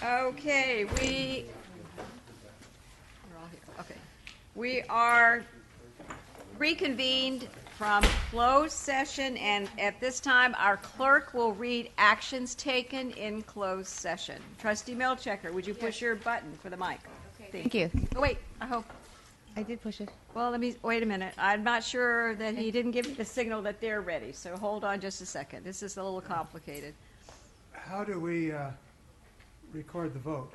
Okay, we're all here. Okay. We are reconvened from closed session, and at this time, our clerk will read actions taken in closed session. Trustee Milchiker, would you push your button for the mic? Okay, thank you. Oh, wait, I hope. I did push it. Well, wait a minute. I'm not sure that he didn't give me the signal that they're ready, so hold on just a second. This is a little complicated. How do we record the vote?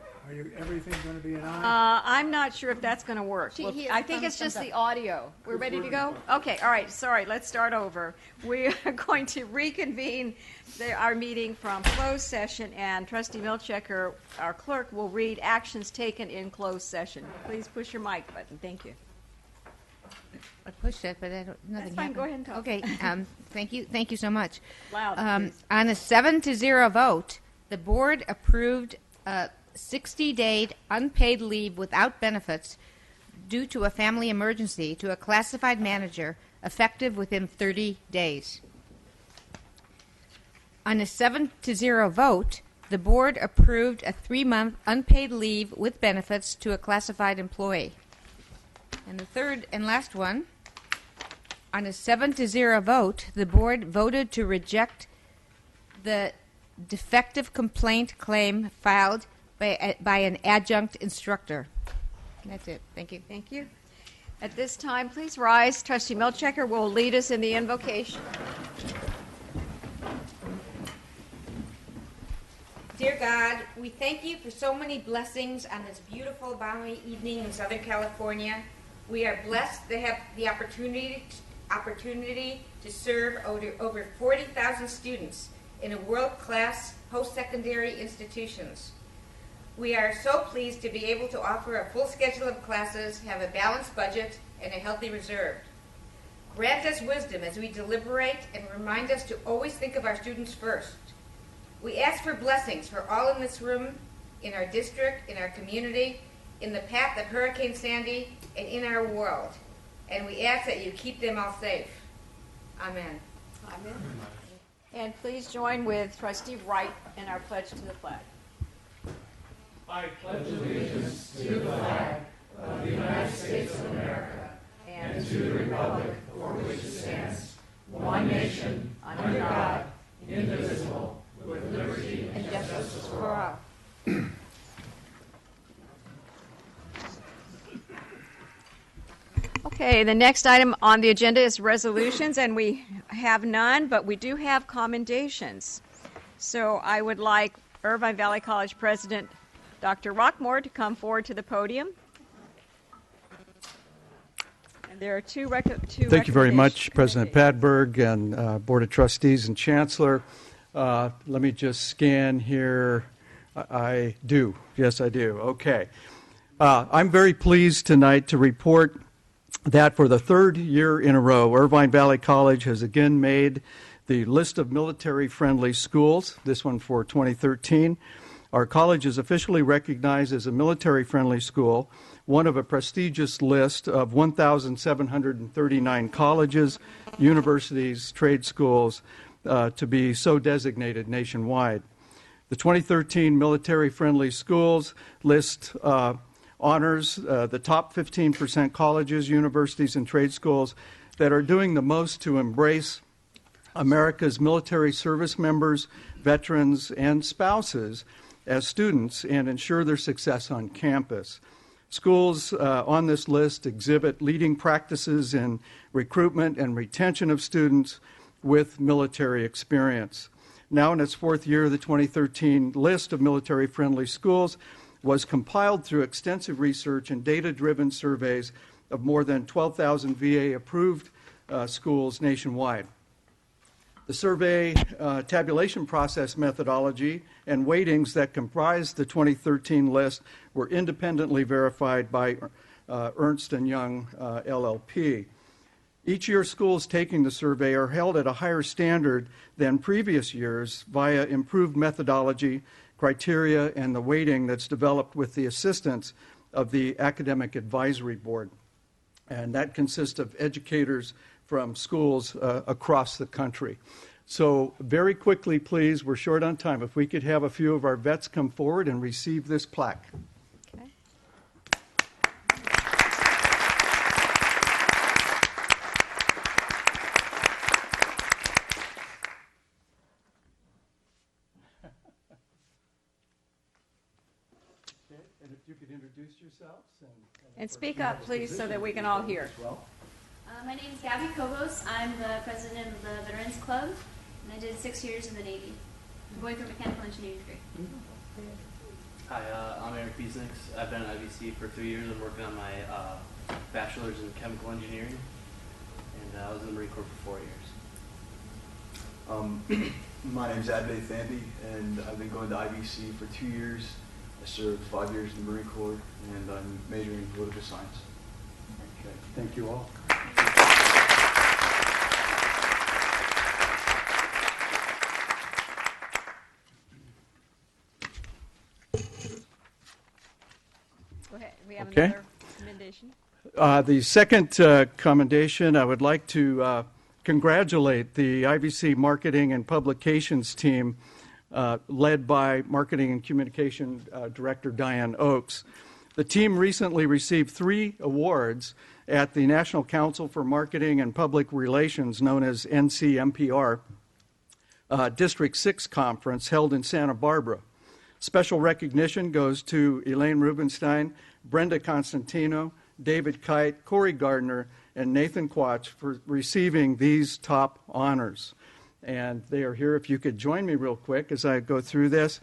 Everything going to be an aye? I'm not sure if that's going to work. Well, I think it's just the audio. We're ready to go? Okay, all right, sorry, let's start over. We are going to reconvene our meeting from closed session, and Trustee Milchiker, our clerk, will read actions taken in closed session. Please push your mic button. Thank you. I pushed it, but nothing That's fine. happened. Go ahead and talk. Okay, thank you. Thank you so much. Loud, please. On a 7-0 vote, the board approved a 60-day unpaid leave without benefits due to a family emergency to a classified manager effective within 30 days. On a 7-0 vote, the board approved a 3-month unpaid leave with benefits to a classified employee. And the third and last one, on a 7-0 vote, the board voted to reject the defective complaint claim filed by an adjunct instructor. And that's it. Thank you. Thank you. At this time, please rise. Trustee Milchiker will lead us in the invocation. Dear God, we thank you for so many blessings on this beautiful, balmy evening in Southern California. We are blessed to have the opportunity to serve over 40,000 students in a world-class post-secondary institutions. We are so pleased to be able to offer a full schedule of classes, have a balanced budget, and a healthy reserve. Grant us wisdom as we deliberate and remind us to always think of our students first. We ask for blessings for all in this room, in our district, in our community, in the path of Hurricane Sandy, and in our world. And we ask that you keep them all safe. Amen. Amen. And please join with Trustee Wright in our pledge to the flag. I pledge allegiance to the flag of the United States of America and to the republic for which it stands, one nation, under God, indivisible, with liberty and justice for all. Okay, the next item on the agenda is resolutions, and we have none, but we do have commendations. So I would like Irvine Valley College President Dr. Rockmore to come forward to the podium. And there are two Thank you very much, President Padberg and Board of Trustees and Chancellor. Let me just scan here. I do. Yes, I do. Okay. I'm very pleased tonight to report that for the third year in a row, Irvine Valley College has again made the list of military-friendly schools, this one for 2013. Our college is officially recognized as a military-friendly school, one of a prestigious list of 1,739 colleges, universities, trade schools to be so designated nationwide. The 2013 military-friendly schools list honors the top 15% colleges, universities, and trade schools that are doing the most to embrace America's military service members, veterans, and spouses as students and ensure their success on campus. Schools on this list exhibit leading practices in recruitment and retention of students with military experience. Now in its fourth year, the 2013 list of military-friendly schools was compiled through extensive research and data-driven surveys of more than 12,000 VA-approved schools nationwide. The survey tabulation process methodology and weightings that comprised the 2013 list were independently verified by Ernst & Young LLP. Each year, schools taking the survey are held at a higher standard than previous years via improved methodology, criteria, and the weighting that's developed with the assistance of the Academic Advisory Board. And that consists of educators from schools across the country. So very quickly, please, we're short on time. If we could have a few of our vets come forward and receive this plaque. Okay. Okay, and if you could introduce yourselves. And speak up, please, so that we can all hear. My name is Gabby Kobos. I'm the president of the Veterans Club, and I did 6 years in the Navy. I'm going for a mechanical engineering degree. Hi, I'm Eric Biesnix. I've been at IVC for 3 years. I'm working on my bachelor's in chemical engineering, and I was in the Marine Corps for 4 years. My name is Adbay Thambi, and I've been going to IVC for 2 years. I served 5 years in the Marine Corps, and I'm majoring in political science. Okay, thank you all. Go ahead. We have Okay. another commendation. The second commendation, I would like to congratulate the IVC Marketing and Publications team led by Marketing and Communication Director Diane Oakes. The team recently received 3 awards at the National Council for Marketing and Public Relations, known as NCMPR, District 6 Conference held in Santa Barbara. Special recognition goes to Elaine Rubenstein, Brenda Constantino, David Kite, Corey Gardner, and Nathan Quach for receiving these top honors. And they are here. If you could join me real quick as I go through this.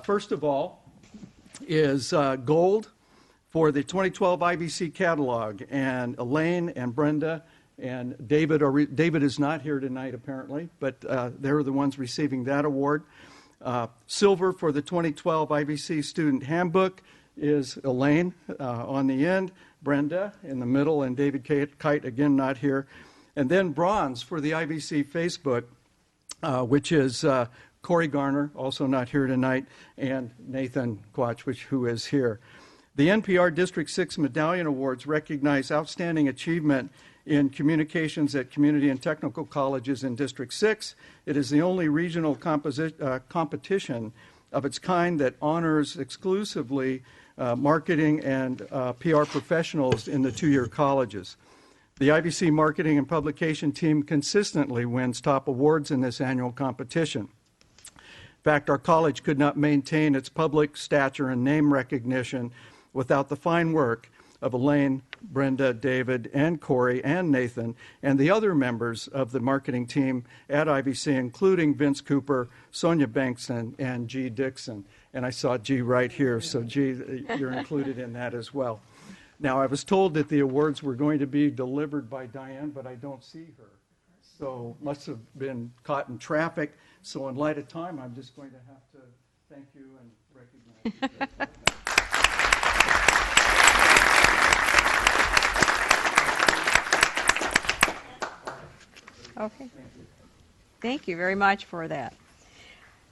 First of all is gold for the 2012 IVC catalog. And Elaine and Brenda and David is not here tonight apparently, but they're the ones receiving that award. Silver for the 2012 IVC Student Handbook is Elaine on the end, Brenda in the middle, and David Kite, again, not here. And then bronze for the IVC Facebook, which is Corey Garner, also not here tonight, and Nathan Quach, who is here. The NPR District 6 Medallion Awards recognize outstanding achievement in communications at community and technical colleges in District 6. It is the only regional competition of its kind that honors exclusively marketing and PR professionals in the 2-year colleges. The IVC Marketing and Publication team consistently wins top awards in this annual competition. In fact, our college could not maintain its public stature and name recognition without the fine work of Elaine, Brenda, David, and Corey, and Nathan, and the other members of the marketing team at IVC, including Vince Cooper, Sonia Bankson, and G. Dixon. And I saw G right here, so G, you're included in that as well. Now, I was told that the awards were going to be delivered by Diane, but I don't see her. So must have been caught in traffic. So in light of time, I'm just going to have to thank you and recognize you. Okay. Thank you very much for that.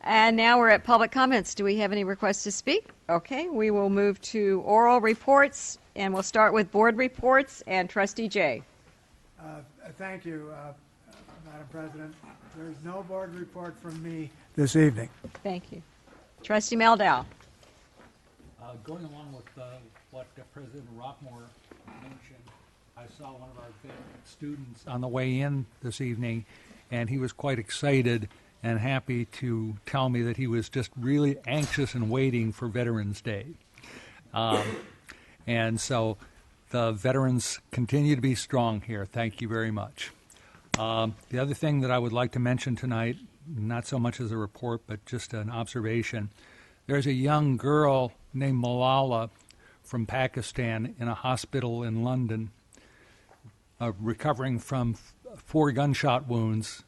And now we're at public comments. Do we have any requests to speak? Okay, we will move to oral reports, and we'll start with board reports and Trustee Jay. Thank you, Madam President. There's no board report from me this evening. Thank you. Trustee Meldow. Going along with what President Rockmore mentioned, I saw one of our students on the way in this evening, and he was quite excited and happy to tell me that he was just really anxious and waiting for Veterans Day. And so the veterans continue to be strong here. Thank you very much. The other thing that I would like to mention tonight, not so much as a report, but just an observation, there's a young girl named Malala from Pakistan in a hospital in London, recovering from 4 gunshot wounds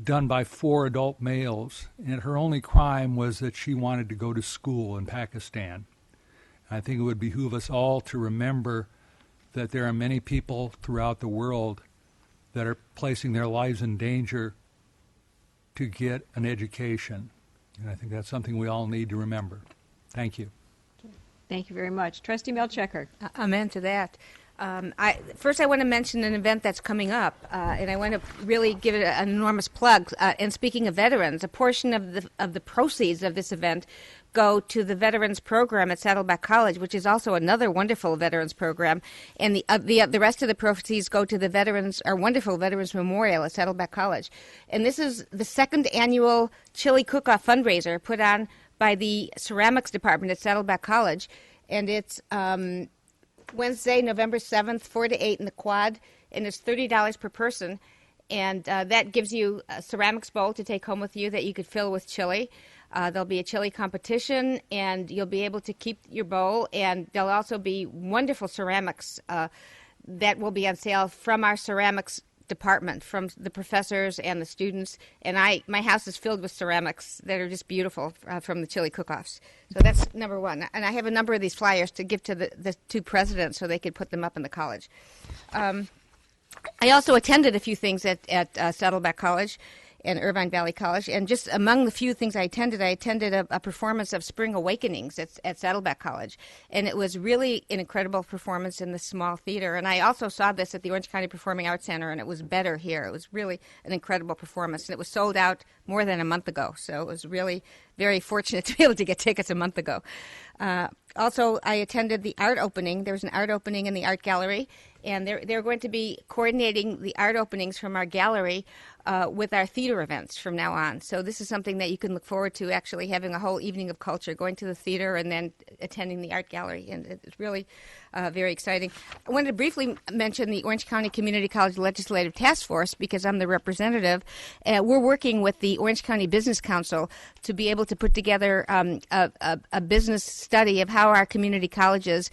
done by 4 adult males, and her only crime was that she wanted to go to school in Pakistan. I think it would behoove us all to remember that there are many people throughout the world that are placing their lives in danger to get an education. And I think that's something we all need to remember. Thank you. Thank you very much. Trustee Milchiker. Amen to that. First, I want to mention an event that's coming up, and I want to really give it an enormous plug. And speaking of veterans, a portion of the proceeds of this event go to the Veterans Program at Saddleback College, which is also another wonderful veterans program, and the rest of the proceeds go to the wonderful Veterans Memorial at Saddleback College. And this is the second annual chili cook-off fundraiser put on by the ceramics department at Saddleback College, and it's Wednesday, November 7th, 4 to 8 in the quad, and it's $30 per person. And that gives you a ceramics bowl to take home with you that you could fill with chili. There'll be a chili competition, and you'll be able to keep your bowl. And there'll also be wonderful ceramics that will be on sale from our ceramics department, from the professors and the students. And my house is filled with ceramics that are just beautiful from the chili cook-offs. So that's number one. And I have a number of these flyers to give to the two presidents so they could put them up in the college. I also attended a few things at Saddleback College and Irvine Valley College, and just among the few things I attended a performance of Spring Awakenings at Saddleback College, and it was really an incredible performance in the small theater. And I also saw this at the Orange County Performing Arts Center, and it was better here. It was really an incredible performance, and it was sold out more than a month ago, so it was really very fortunate to be able to get tickets a month ago. Also, I attended the art opening. There was an art opening in the art gallery, and they're going to be coordinating the art openings from our gallery with our theater events from now on. So this is something that you can look forward to, actually having a whole evening of culture, going to the theater and then attending the art gallery, and it's really very exciting. I wanted to briefly mention the Orange County Community College Legislative Task Force, because I'm the representative. We're working with the Orange County Business Council to be able to put together a business study of how our community colleges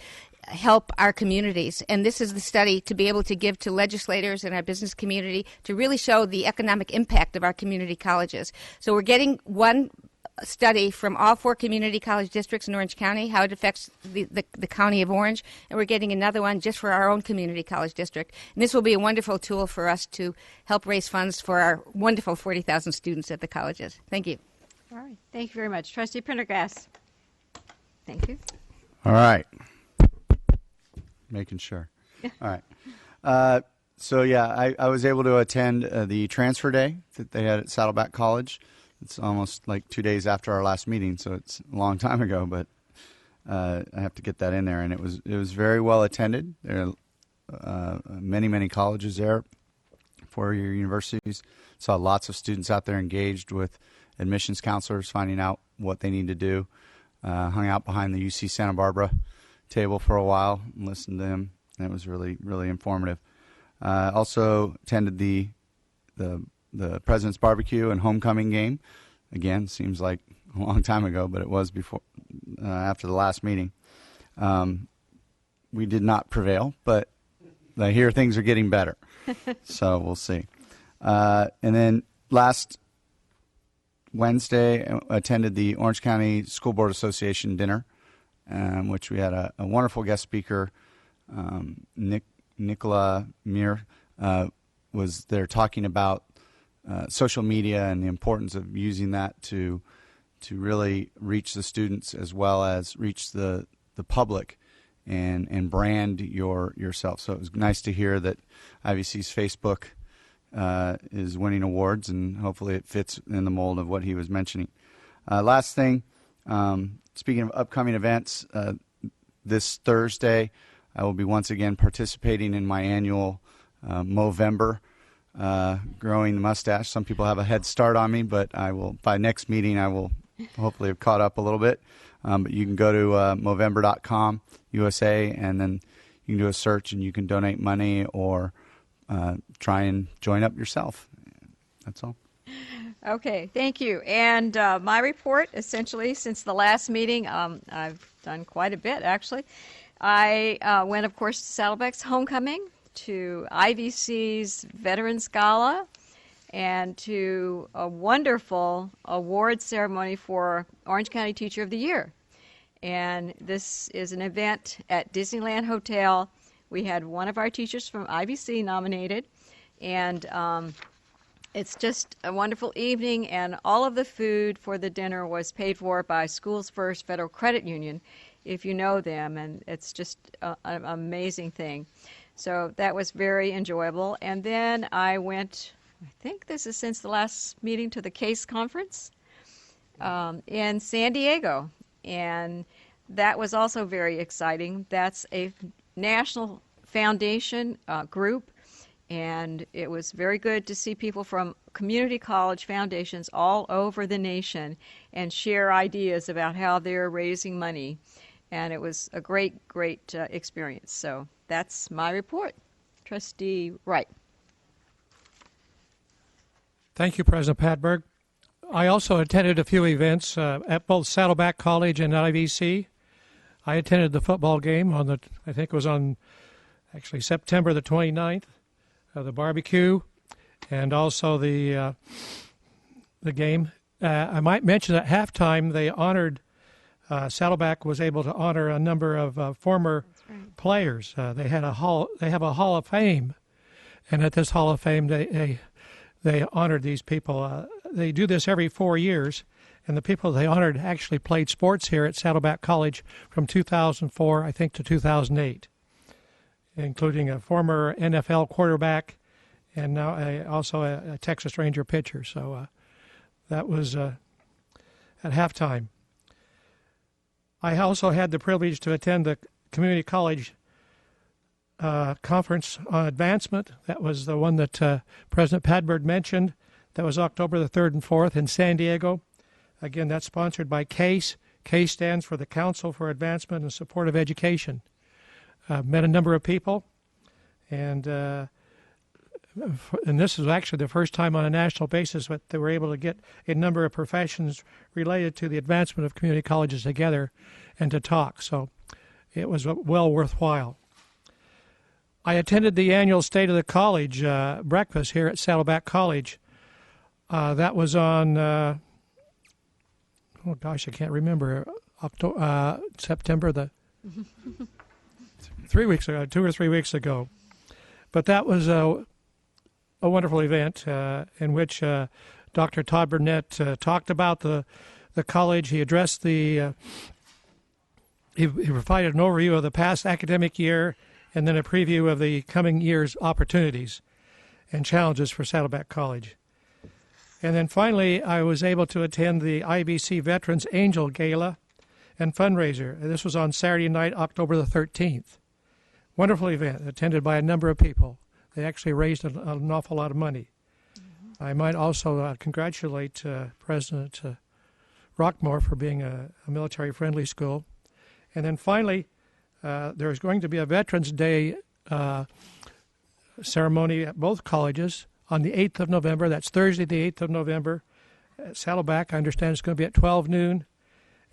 help our communities. And this is the study to be able to give to legislators and our business community to really show the economic impact of our community colleges. So we're getting one study from all 4 community college districts in Orange County, how it affects the county of Orange, and we're getting another one just for our own community college district. And this will be a wonderful tool for us to help raise funds for our wonderful 40,000 students at the colleges. Thank you. All right. Thank you very much. Trustee Prendergast. Thank you. All right. Making sure. All right. So, yeah, I was able to attend the transfer day that they had at Saddleback College. It's almost like 2 days after our last meeting, so it's a long time ago, but I have to get that in there. And it was very well attended. There are many colleges there, 4-year universities. Saw lots of students out there engaged with admissions counselors, finding out what they need to do. Hung out behind the UC Santa Barbara table for a while and listened to them. And it was really, really informative. Also attended the President's Barbecue and Homecoming game. Again, seems like a long time ago, but it was before, after the last meeting. We did not prevail, but I hear things are getting better. So we'll see. And then last Wednesday, attended the Orange County School Board Association dinner, which we had a wonderful guest speaker, Nicola Mir, was there talking about social media and the importance of using that to really reach the students as well as reach the public and brand yourself. So it was nice to hear that IVC's Facebook is winning awards, and hopefully it fits in the mold of what he was mentioning. Last thing, speaking of upcoming events, this Thursday I will be once again participating in my annual Movember growing the mustache. Some people have a head start on me, but I will, by next meeting, I will hopefully have caught up a little bit. But you can go to Movember.com, USA, and then you can do a search and you can donate money or try and join up yourself. That's all. Okay, thank you. And my report, essentially, since the last meeting, I've done quite a bit, actually. I went, of course, to Saddleback's homecoming, to IVC's Veterans Gala, and to a wonderful award ceremony for Orange County Teacher of the Year. And this is an event at Disneyland Hotel. We had one of our teachers from IVC nominated, and it's just a wonderful evening, and all of the food for the dinner was paid for by Schools First Federal Credit Union. if you know them, and it's just an amazing thing. So that was very enjoyable. And then I went, I think this is since the last meeting, to the CASE conference in San Diego. And that was also very exciting. That's a national foundation group, and it was very good to see people from community college foundations all over the nation and share ideas about how they're raising money. And it was a great experience. So that's my report. Trustee Wright. Thank you, President Padberg. I also attended a few events at both Saddleback College and IVC. I attended the football game I think it was on actually September the 29th, the barbecue, and also the game. I might mention at halftime they honored, Saddleback was able to honor a number of former players. They have a Hall of Fame, and at this Hall of Fame they honored these people. They do this every 4 years, and the people they honored actually played sports here at Saddleback College from 2004, I think, to 2008, including a former NFL quarterback and now also a Texas Ranger pitcher. So that was at halftime. I also had the privilege to attend the community college conference on advancement. That was the one that President Padberg mentioned. That was October the 3rd and 4th in San Diego. Again, that's sponsored by CASE. CASE stands for the Council for Advancement and Support of Education. Met a number of people, and this is actually the first time on a national basis that they were able to get a number of professions related to the advancement of community colleges together and to talk. So it was well worthwhile. I attended the annual State of the College breakfast here at Saddleback College. That was on, I can't remember, September the 3 weeks ago, 2 or 3 weeks ago. But that was a wonderful event in which Dr. Todd Burnett talked about the college. He addressed he provided an overview of the past academic year and then a preview of the coming year's opportunities and challenges for Saddleback College. And then finally, I was able to attend the IBC Veterans Angel Gala and fundraiser. This was on Saturday night, October the 13th. Wonderful event, attended by a number of people. They actually raised an awful lot of money. Mm-hmm. I might also congratulate President Rockmore for being a military-friendly school. And then finally, there's going to be a Veterans Day ceremony at both colleges on the 8th of November. That's Thursday, the 8th of November. At Saddleback, I understand it's going to be at 12 noon,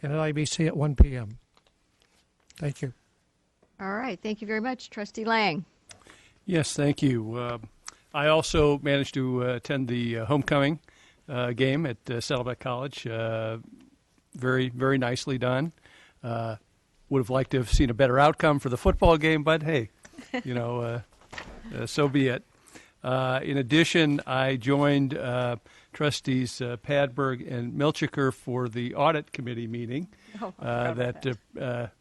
and at IBC at 1 p.m. Thank you. All right. Thank you very much. Trustee Lang. Yes, thank you. I also managed to attend the homecoming game at Saddleback College. Very, very nicely done. Would have liked to have seen a better outcome for the football game, but hey, so be it. In addition, I joined Trustees Padberg and Milchiker for the Audit Committee meeting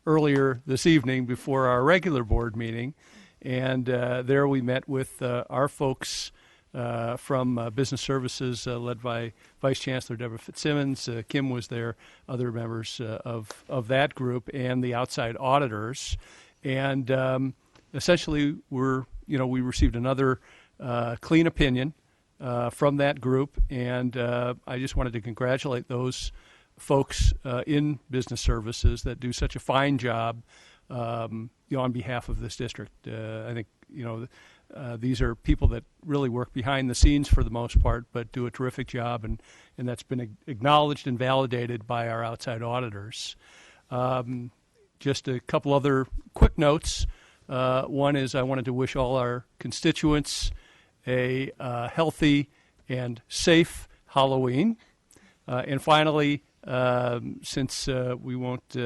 earlier this evening before our regular board meeting. And there we met with our folks from Business Services led by Vice Chancellor Deborah Fitzsimmons. Kim was there, other members of that group, and the outside auditors. And essentially we received another clean opinion from that group, and I just wanted to congratulate those folks in Business Services that do such a fine job on behalf of this district. I think these are people that really work behind the scenes for the most part, but do a terrific job, and that's been acknowledged and validated by our outside auditors. Just a couple other quick notes. One is I wanted to wish all our constituents a healthy and safe Halloween. And finally, since we won't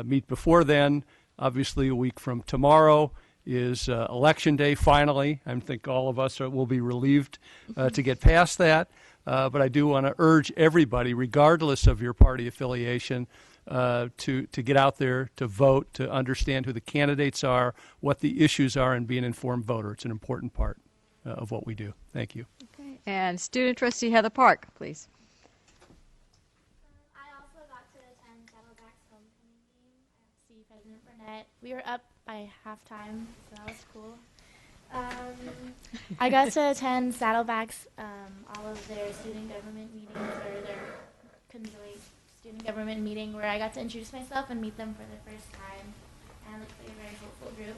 meet before then, obviously a week from tomorrow is Election Day finally. I think all of us will be relieved to get past that. But I do want to urge everybody, regardless of your party affiliation, to get out there, to vote, to understand who the candidates are, what the issues are, and be an informed voter. It's an important part of what we do. Thank you. Okay. And Student Trustee Heather Park, please. I also got to attend Saddleback's homecoming game. I got to see President Burnett. We were up by halftime, so that was cool. I got to attend Saddleback's all of their student government meetings, or their Conciliate student government meeting, where I got to introduce myself and meet them for the first time, and it looked like a very hopeful group.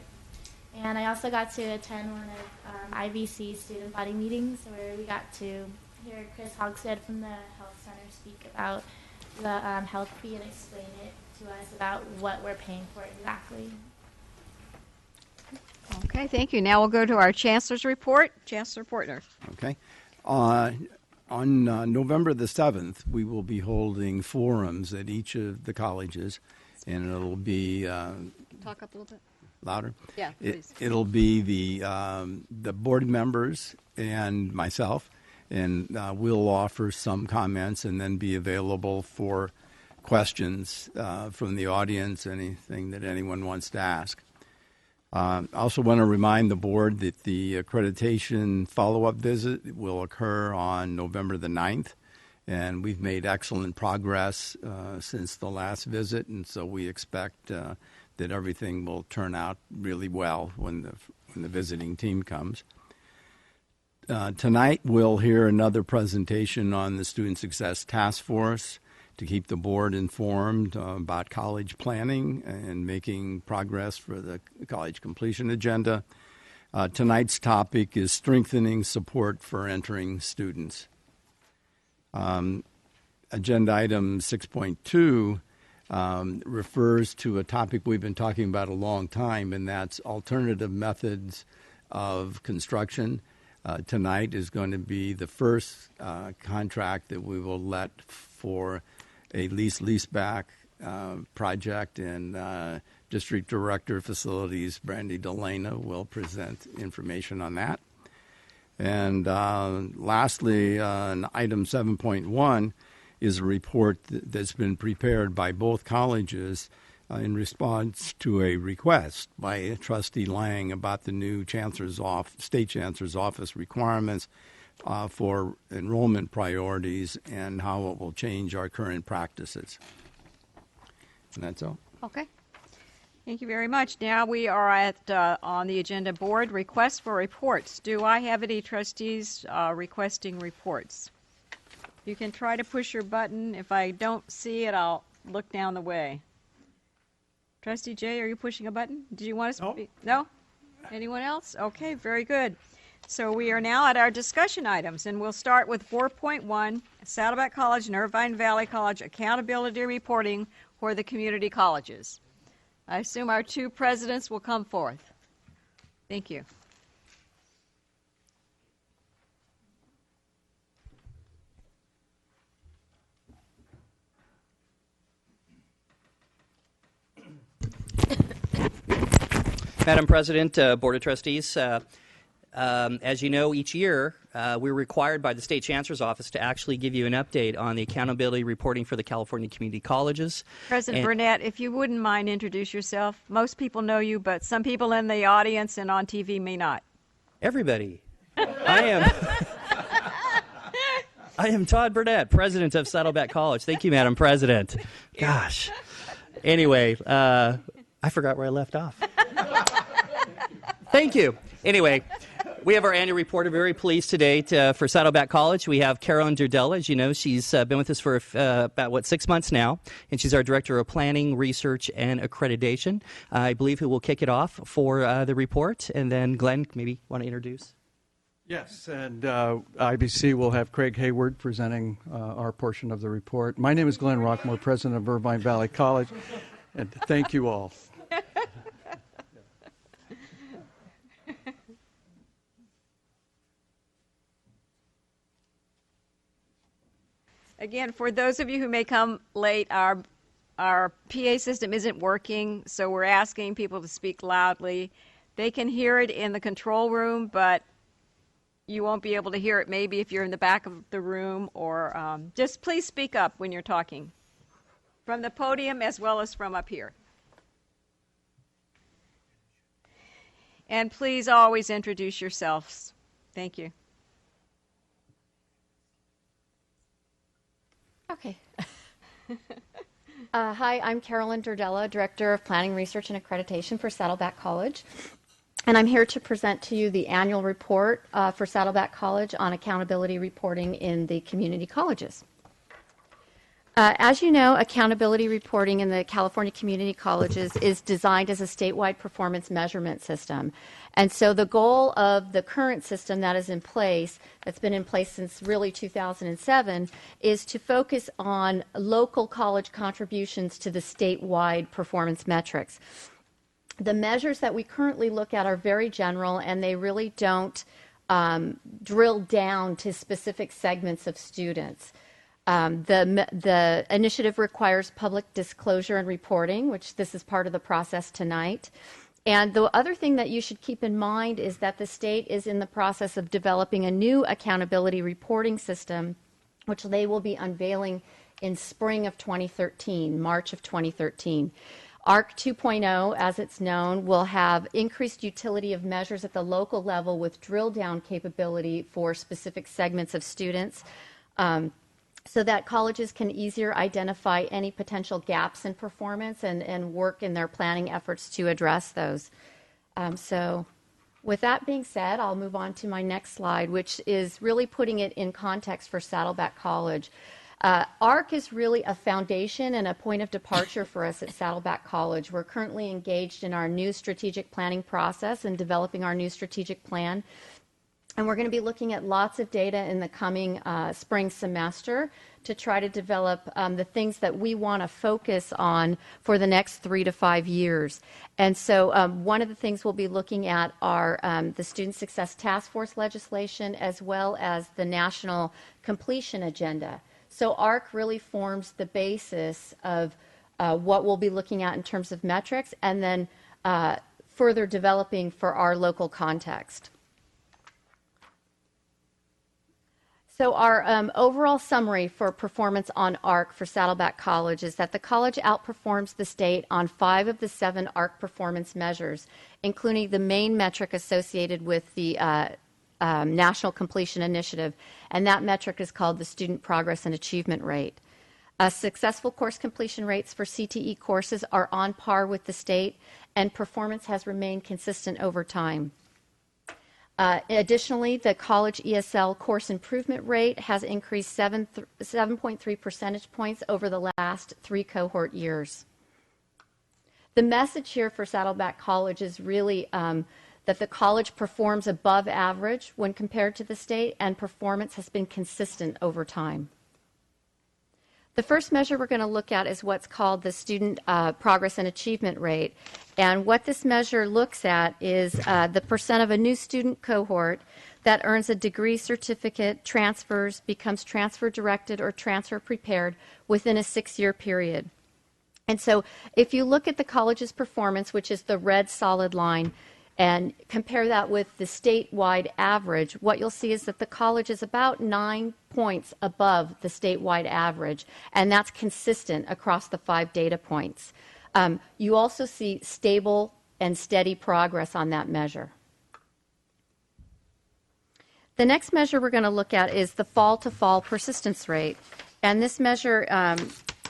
And I also got to attend one of IVC student body meetings, where we got to hear Chris Hogstead from the Health Center speak about the health fee and explain it to us about what we're paying for exactly. Okay, thank you. Now we'll go to our Chancellor's report. Chancellor Portner. Okay. On November the 7th, we will be holding forums at each of the colleges, and it'll be Talk up a little bit. louder. Yeah, please. It'll be the board members and myself, and we'll offer some comments and then be available for questions from the audience, anything that anyone wants to ask. I also want to remind the board that the accreditation follow-up visit will occur on November the 9th, and we've made excellent progress since the last visit, and so we expect that everything will turn out really well when the visiting team comes. Tonight we'll hear another presentation on the Student Success Task Force to keep the board informed about college planning and making progress for the college completion agenda. Tonight's topic is strengthening support for entering students. Agenda item 6.2 refers to a topic we've been talking about a long time, and that's alternative methods of construction. Tonight is going to be the first contract that we will let for a lease-back project, and District Director of Facilities, Brandy Delana, will present information on that. And lastly, item 7.1 is a report that's been prepared by both colleges in response to a request by Trustee Lang about the new State Chancellor's Office requirements for enrollment priorities and how it will change our current practices. And that's all. Okay. Thank you very much. Now we are at on the agenda board requests for reports. Do I have any trustees requesting reports? You can try to push your button. If I don't see it, I'll look down the way. Trustee Jay, are you pushing a button? Did you want to speak? No? Anyone else? Okay, very good. So we are now at our discussion items, and we'll start with 4.1, Saddleback College and Irvine Valley College accountability reporting for the community colleges. I assume our two presidents will come forth. Thank you. Madam President, Board of Trustees, as you know, each year we're required by the State Chancellor's Office to actually give you an update on the accountability reporting for the California community colleges. President Burnett, if you wouldn't mind, introduce yourself. Most people know you, but some people in the audience and on TV may not. Everybody. I am Todd Burnett, President of Saddleback College. Thank you, Madam President. Gosh. Anyway, I forgot where I left off. Thank you. Anyway, we have our annual report. I'm very pleased today for Saddleback College. We have Carolyn Durdella. As you know, she's been with us for about, 6 months now, and she's our Director of Planning, Research, and Accreditation. I believe who will kick it off for the report, and then Glenn, maybe want to introduce? Yes, and IBC will have Craig Hayward presenting our portion of the report. My name is Glenn Rockmore, President of Irvine Valley College, and thank you all. Again, for those of you who may come late, our PA system isn't working, so we're asking people to speak loudly. They can hear it in the control room, but you won't be able to hear it maybe if you're in the back of the room, or just please speak up when you're talking. from the podium as well as from up here. And please always introduce yourselves. Thank you. Okay. Hi, I'm Carolyn Durdella, Director of Planning, Research, and Accreditation for Saddleback College. And I'm here to present to you the annual report for Saddleback College on accountability reporting in the community colleges. As you know, accountability reporting in the California community colleges is designed as a statewide performance measurement system. And so the goal of the current system that is in place, that's been in place since really 2007, is to focus on local college contributions to the statewide performance metrics. The measures that we currently look at are very general, and they really don't drill down to specific segments of students. The initiative requires public disclosure and reporting, which this is part of the process tonight. And the other thing that you should keep in mind is that the state is in the process of developing a new accountability reporting system, which they will be unveiling in spring of 2013, March of 2013. ARC 2.0, as it's known, will have increased utility of measures at the local level with drill-down capability for specific segments of students, so that colleges can easier identify any potential gaps in performance and work in their planning efforts to address those. So with that being said, I'll move on to my next slide, which is really putting it in context for Saddleback College. ARC is really a foundation and a point of departure for us at Saddleback College. We're currently engaged in our new strategic planning process and developing our new strategic plan. And we're going to be looking at lots of data in the coming spring semester to try to develop the things that we want to focus on for the next 3 to 5 years. And so one of the things we'll be looking at are the Student Success Task Force legislation as well as the National Completion Agenda. So ARC really forms the basis of what we'll be looking at in terms of metrics and then further developing for our local context. So our overall summary for performance on ARC for Saddleback College is that the college outperforms the state on 5 of the 7 ARC performance measures, including the main metric associated with the National Completion Initiative, and that metric is called the Student Progress and Achievement Rate. Successful course completion rates for CTE courses are on par with the state, and performance has remained consistent over time. Additionally, the college ESL course improvement rate has increased 7.3 percentage points over the last 3 cohort years. The message here for Saddleback College is really that the college performs above average when compared to the state, and performance has been consistent over time. The first measure we're going to look at is what's called the Student Progress and Achievement Rate. And what this measure looks at is the percent of a new student cohort that earns a degree certificate, transfers, becomes transfer directed or transfer prepared within a 6-year period. And so if you look at the college's performance, which is the red solid line, and compare that with the statewide average, what you'll see is that the college is about 9 points above the statewide average, and that's consistent across the 5 data points. You also see stable and steady progress on that measure. The next measure we're going to look at is the fall-to-fall persistence rate, and this measure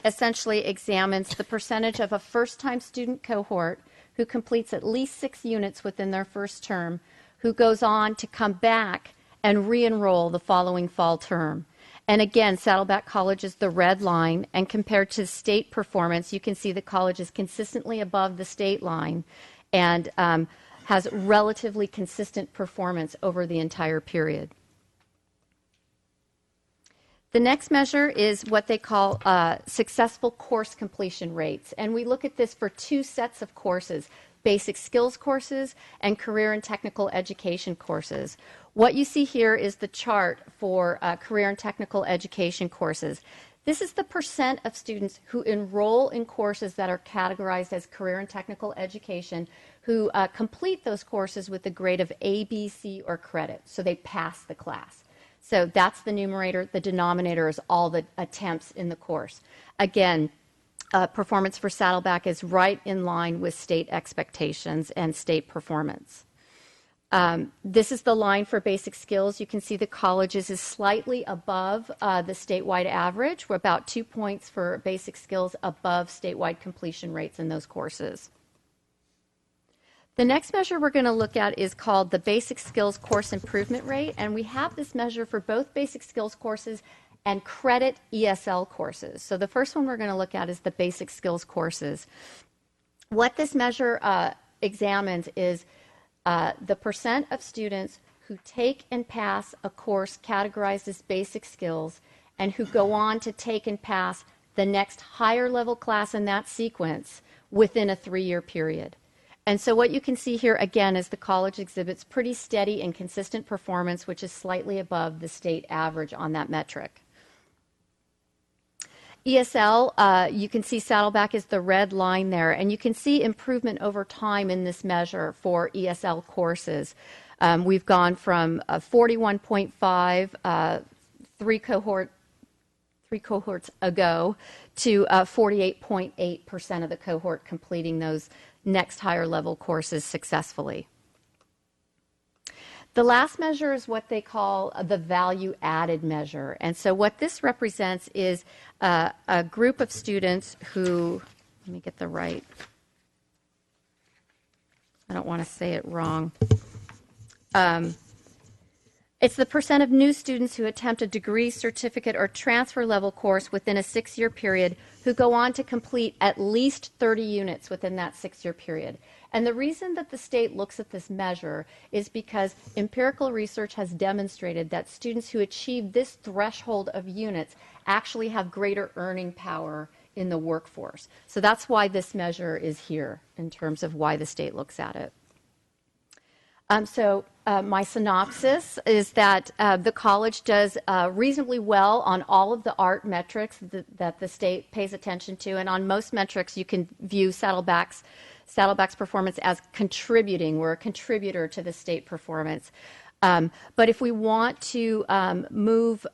essentially examines the percentage of a first-time student cohort who completes at least 6 units within their first term, who goes on to come back and re-enroll the following fall term. And again, Saddleback College is the red line, and compared to state performance, you can see the college is consistently above the state line and has relatively consistent performance over the entire period. The next measure is what they call successful course completion rates. And we look at this for 2 sets of courses, basic skills courses and career and technical education courses. What you see here is the chart for career and technical education courses. This is the percent of students who enroll in courses that are categorized as career and technical education who complete those courses with a grade of A, B, C, or credit. So they pass the class. So that's the numerator. The denominator is all the attempts in the course. Again, performance for Saddleback is right in line with state expectations and state performance. This is the line for basic skills. You can see the colleges is slightly above the statewide average. We're about 2 points for basic skills above statewide completion rates in those courses. The next measure we're going to look at is called the Basic Skills Course Improvement Rate, and we have this measure for both basic skills courses and credit ESL courses. So the first one we're going to look at is the basic skills courses. What this measure examines is the percent of students who take and pass a course categorized as basic skills and who go on to take and pass the next higher level class in that sequence within a 3-year period. And so what you can see here again is the college exhibits pretty steady and consistent performance, which is slightly above the state average on that metric. ESL, you can see Saddleback is the red line there, and you can see improvement over time in this measure for ESL courses. We've gone from 41.5 three cohorts ago to 48.8% of the cohort completing those next higher level courses successfully. The last measure is what they call the value added measure. And so what this represents is a group of students who, let me get the right, I don't want to say it wrong. It's the percent of new students who attempt a degree, certificate, or transfer level course within a 6-year period who go on to complete at least 30 units within that 6-year period. And the reason that the state looks at this measure is because empirical research has demonstrated that students who achieve this threshold of units actually have greater earning power in the workforce. So that's why this measure is here in terms of why the state looks at it. My synopsis is that the college does reasonably well on all of the ART metrics that the state pays attention to, and on most metrics you can view Saddleback's performance as contributing. We're a contributor to the state performance. But if we want to move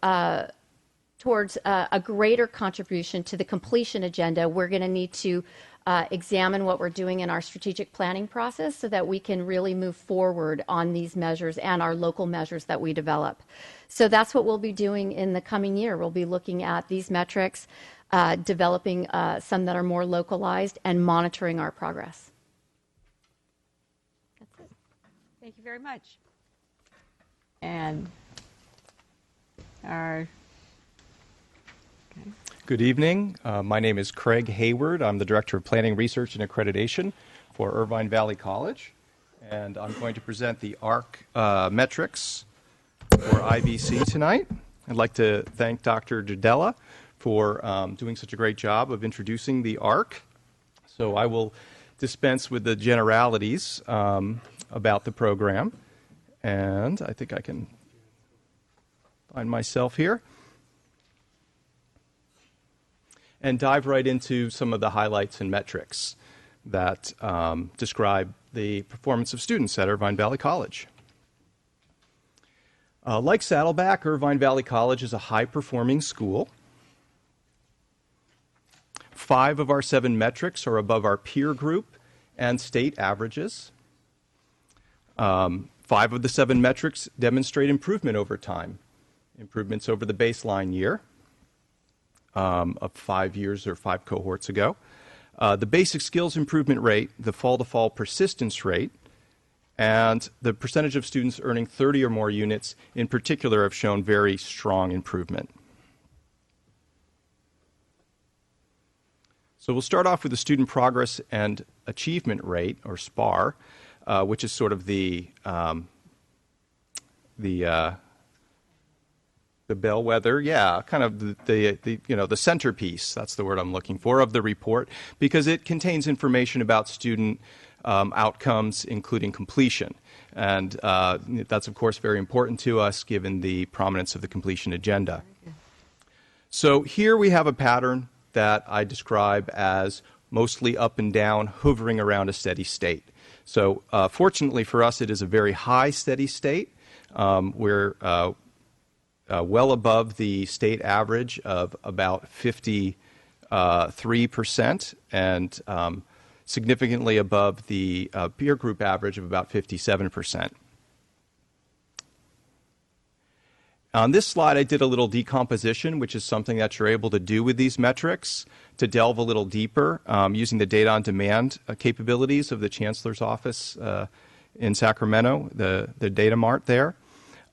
towards a greater contribution to the completion agenda, we're going to need to examine what we're doing in our strategic planning process so that we can really move forward on these measures and our local measures that we develop. So that's what we'll be doing in the coming year. We'll be looking at these metrics, developing some that are more localized, and monitoring our progress. That's it. Thank you very much. And our... Okay. Good evening. My name is Craig Hayward. I'm the Director of Planning, Research, and Accreditation for Irvine Valley College. And I'm going to present the ARC metrics for IVC tonight. I'd like to thank Dr. Dudella for doing such a great job of introducing the ARC. So I will dispense with the generalities about the program. And I think I can find myself here and dive right into some of the highlights and metrics that describe the performance of students at Irvine Valley College. Like Saddleback, Irvine Valley College is a high-performing school. 5 of our 7 metrics are above our peer group and state averages. 5 of the 7 metrics demonstrate improvement over time, improvements over the baseline year of 5 years or 5 cohorts ago. The basic skills improvement rate, the fall-to-fall persistence rate, and the percentage of students earning 30 or more units in particular have shown very strong improvement. So we'll start off with the student progress and achievement rate, or SPAR, which is sort of the bellwether, kind of the centerpiece, that's the word I'm looking for, of the report, because it contains information about student outcomes, including completion. And that's, of course, very important to us given the prominence of the completion agenda. So here we have a pattern that I describe as mostly up and down, hovering around a steady state. So fortunately for us, it is a very high steady state. We're well above the state average of about 50 3%, and significantly above the peer group average of about 57%. On this slide, I did a little decomposition, which is something that you're able to do with these metrics to delve a little deeper using the data on demand capabilities of the Chancellor's office in Sacramento, the data mart there.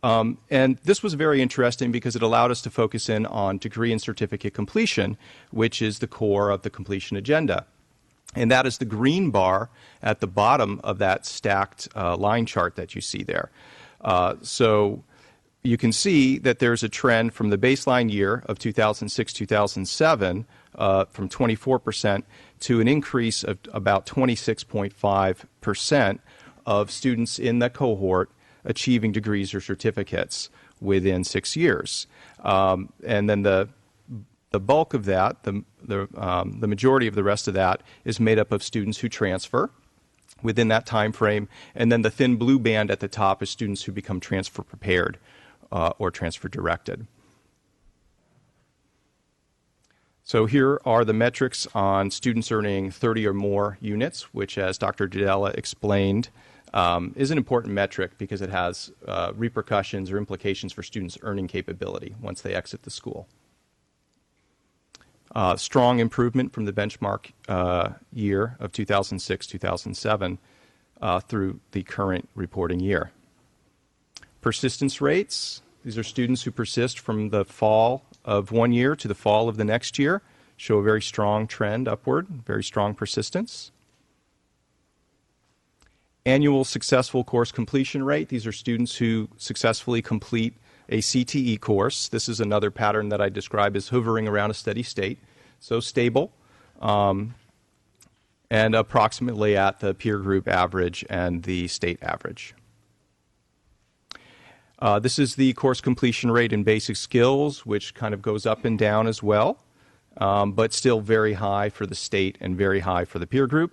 And this was very interesting because it allowed us to focus in on degree and certificate completion, which is the core of the completion agenda. And that is the green bar at the bottom of that stacked line chart that you see there. So you can see that there's a trend from the baseline year of 2006-2007 from 24% to an increase of about 26.5% of students in the cohort achieving degrees or certificates within 6 years. And then the bulk of that, the majority of the rest of that, is made up of students who transfer within that time frame. And then the thin blue band at the top is students who become transfer prepared or transfer directed. So here are the metrics on students earning 30 or more units, which, as Dr. Dudella explained, is an important metric because it has repercussions or implications for students' earning capability once they exit the school. Strong improvement from the benchmark year of 2006-2007 through the current reporting year. Persistence rates. These are students who persist from the fall of one year to the fall of the next year, show a very strong trend upward, very strong persistence. Annual successful course completion rate. These are students who successfully complete a CTE course. This is another pattern that I describe as hovering around a steady state, so stable, and approximately at the peer group average and the state average. This is the course completion rate in basic skills, which kind of goes up and down as well, but still very high for the state and very high for the peer group.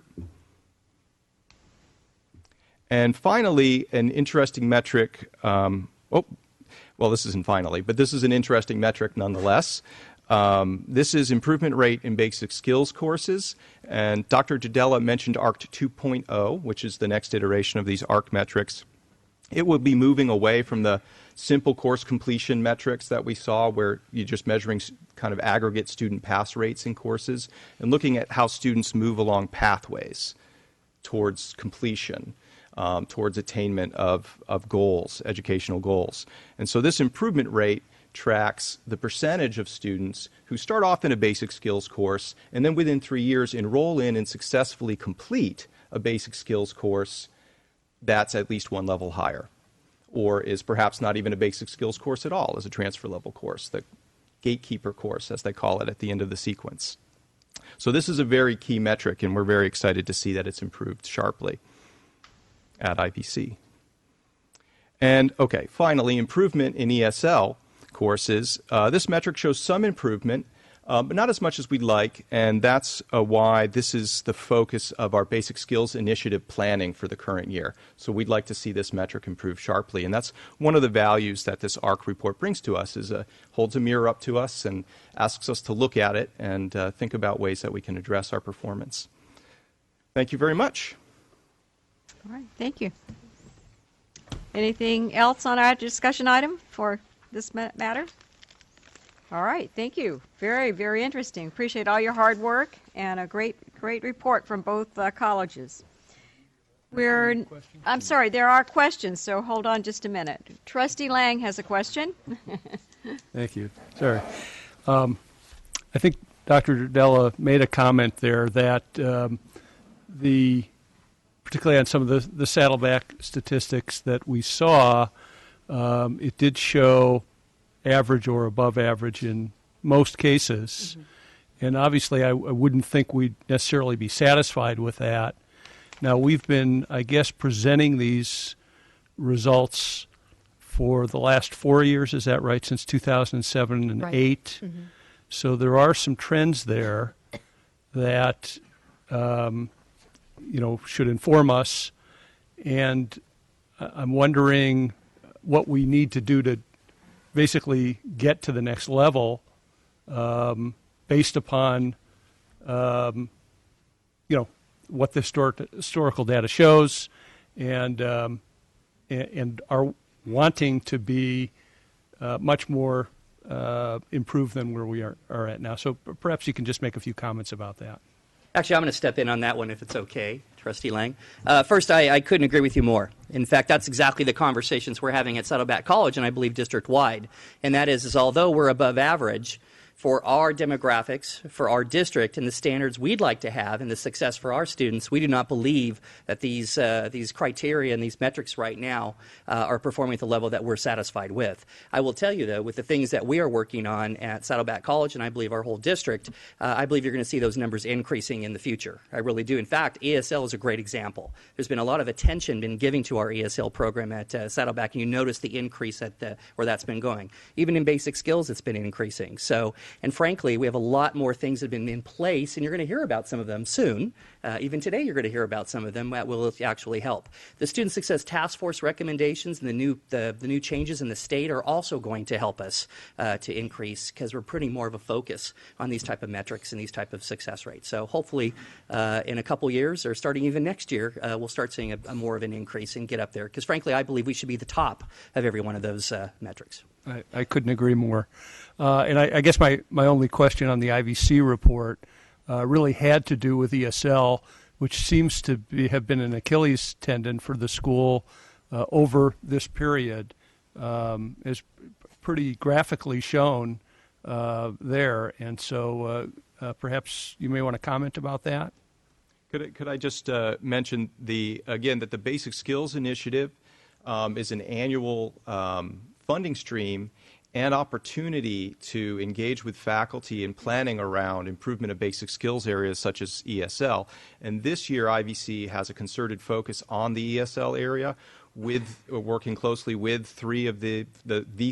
And finally, an interesting metric, this isn't finally, but this is an interesting metric nonetheless. This is improvement rate in basic skills courses, and Dr. Dudella mentioned ARC 2.0, which is the next iteration of these ARC metrics. It will be moving away from the simple course completion metrics that we saw where you're just measuring kind of aggregate student pass rates in courses and looking at how students move along pathways towards completion, towards attainment of goals, educational goals. And so this improvement rate tracks the percentage of students who start off in a basic skills course and then within 3 years enroll in and successfully complete a basic skills course that's at least one level higher, or is perhaps not even a basic skills course at all, as a transfer level course, the gatekeeper course, as they call it, at the end of the sequence. So this is a very key metric, and we're very excited to see that it's improved sharply at IVC. And, okay, finally, improvement in ESL courses. This metric shows some improvement, but not as much as we'd like, and that's why this is the focus of our Basic Skills Initiative planning for the current year. So we'd like to see this metric improve sharply, and that's one of the values that this ARC report brings to us, is holds a mirror up to us and asks us to look at it and think about ways that we can address our performance. Thank you very much. All right, thank you. Anything else on our discussion item for this matter? All right, thank you. Very, very interesting. Appreciate all your hard work and a great report from both colleges. I'm sorry, there are questions, so hold on just a minute. Trustee Lang has a question. Thank you. Sorry. I think Dr. Dudella made a comment there that particularly on some of the Saddleback statistics that we saw, it did show average or above average in most cases. Mm-hmm. And obviously I wouldn't think we'd necessarily be satisfied with that. Now, we've been, I guess, presenting these results for the last 4 years, is that right, since 2007 and 2008? Mm-hmm. So there are some trends there that, should inform us. And I'm wondering what we need to do to basically get to the next level based upon what the historical data shows, and are wanting to be much more improved than where we are at now. So perhaps you can just make a few comments about that. Actually, I'm going to step in on that one if it's okay, Trustee Lang. First, I couldn't agree with you more. In fact, that's exactly the conversations we're having at Saddleback College, and I believe district-wide. And that is although we're above average for our demographics, for our district, and the standards we'd like to have and the success for our students, we do not believe that these criteria and these metrics right now are performing at the level that we're satisfied with. I will tell you, though, with the things that we are working on at Saddleback College, and I believe our whole district, I believe you're going to see those numbers increasing in the future. I really do. In fact, ESL is a great example. There's been a lot of attention been given to our ESL program at Saddleback, and you notice the increase at where that's been going. Even in basic skills, it's been increasing. So, and frankly, we have a lot more things that have been in place, and you're going to hear about some of them soon. Even today, you're going to hear about some of them that will actually help. The Student Success Task Force recommendations and the new changes in the state are also going to help us to increase, because we're putting more of a focus on these type of metrics and these type of success rates. So hopefully, in a couple years, or starting even next year, we'll start seeing a more of an increase and get up there. Because frankly, I believe we should be the top of every one of those metrics. I couldn't agree more. And I guess my only question on the IVC report really had to do with ESL, which seems to have been an Achilles tendon for the school over this period, is pretty graphically shown there. And so perhaps you may want to comment about that. Could I just mention that the Basic Skills Initiative is an annual funding stream and opportunity to engage with faculty in planning around improvement of basic skills areas such as ESL. And this year, IVC has a concerted focus on the ESL area, with working closely with three of the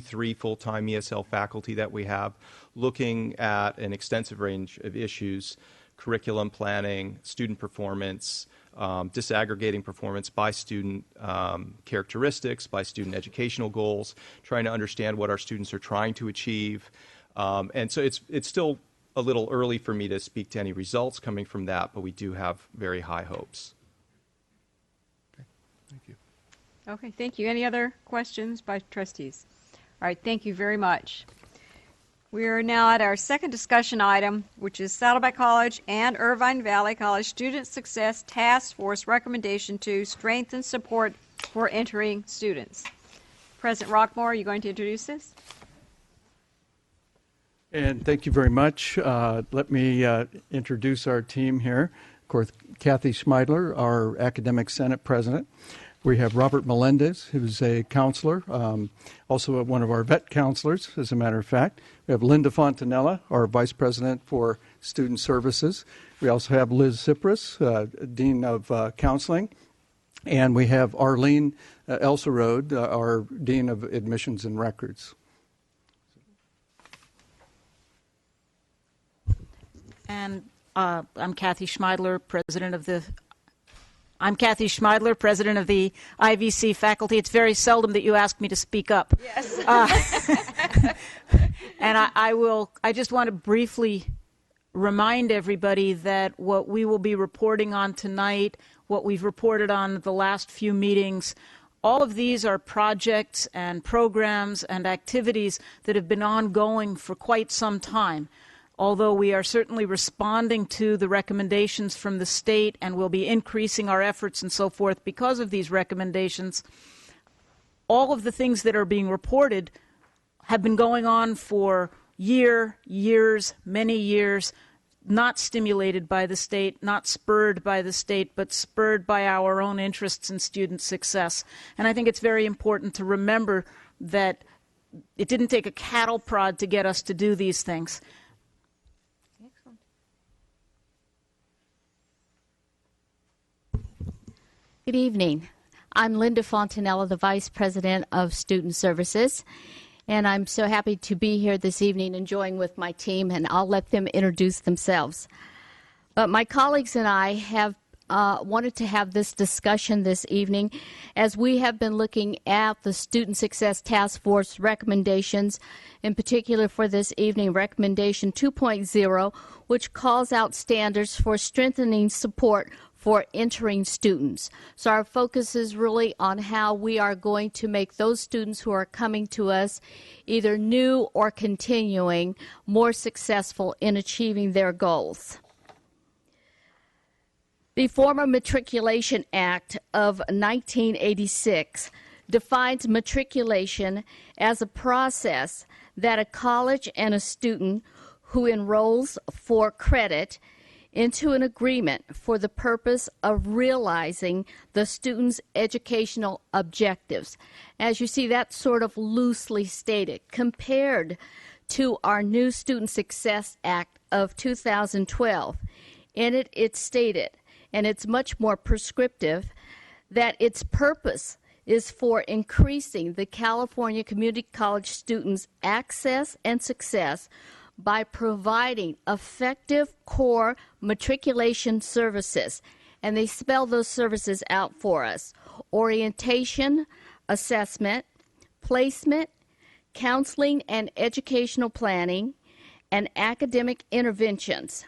three full-time ESL faculty that we have, looking at an extensive range of issues: curriculum planning, student performance, disaggregating performance by student characteristics, by student educational goals, trying to understand what our students are trying to achieve. And so it's still a little early for me to speak to any results coming from that, but we do have very high hopes. Okay, thank you. Okay, thank you. Any other questions by trustees? All right, thank you very much. We are now at our second discussion item, which is Saddleback College and Irvine Valley College Student Success Task Force recommendation to strengthen support for entering students. President Rockmore, are you going to introduce this? And thank you very much. Let me introduce our team here. Of course, Kathy Schmeidler, our Academic Senate President. We have Robert Melendez, who's a counselor, also one of our vet counselors, as a matter of fact. We have Linda Fontanella, our Vice President for Student Services. We also have Liz Cyprus, Dean of Counseling. And we have Arlene Elserode, our Dean of Admissions and Records. And I'm Kathy Schmeidler, President of the IVC faculty. It's very seldom that you ask me to speak up. Yes. And I just want to briefly remind everybody that what we will be reporting on tonight, what we've reported on the last few meetings, all of these are projects and programs and activities that have been ongoing for quite some time. Although we are certainly responding to the recommendations from the state and will be increasing our efforts and so forth because of these recommendations, all of the things that are being reported have been going on for years, many years, not stimulated by the state, not spurred by the state, but spurred by our own interests in student success. And I think it's very important to remember that it didn't take a cattle prod to get us to do these things. Good evening. I'm Linda Fontanella, the Vice President of Student Services, and I'm so happy to be here this evening enjoying with my team, and I'll let them introduce themselves. But my colleagues and I have wanted to have this discussion this evening as we have been looking at the Student Success Task Force recommendations, in particular for this evening, Recommendation 2.0, which calls out standards for strengthening support for entering students. So our focus is really on how we are going to make those students who are coming to us, either new or continuing, more successful in achieving their goals. The former Matriculation Act of 1986 defines matriculation as a process that a college and a student who enrolls for credit into an agreement for the purpose of realizing the student's educational objectives. As you see, that's sort of loosely stated compared to our new Student Success Act of 2012. In it, it's stated, and it's much more prescriptive, that its purpose is for increasing the California community college students' access and success by providing effective core matriculation services. And they spell those services out for us: orientation, assessment, placement, counseling and educational planning, and academic interventions.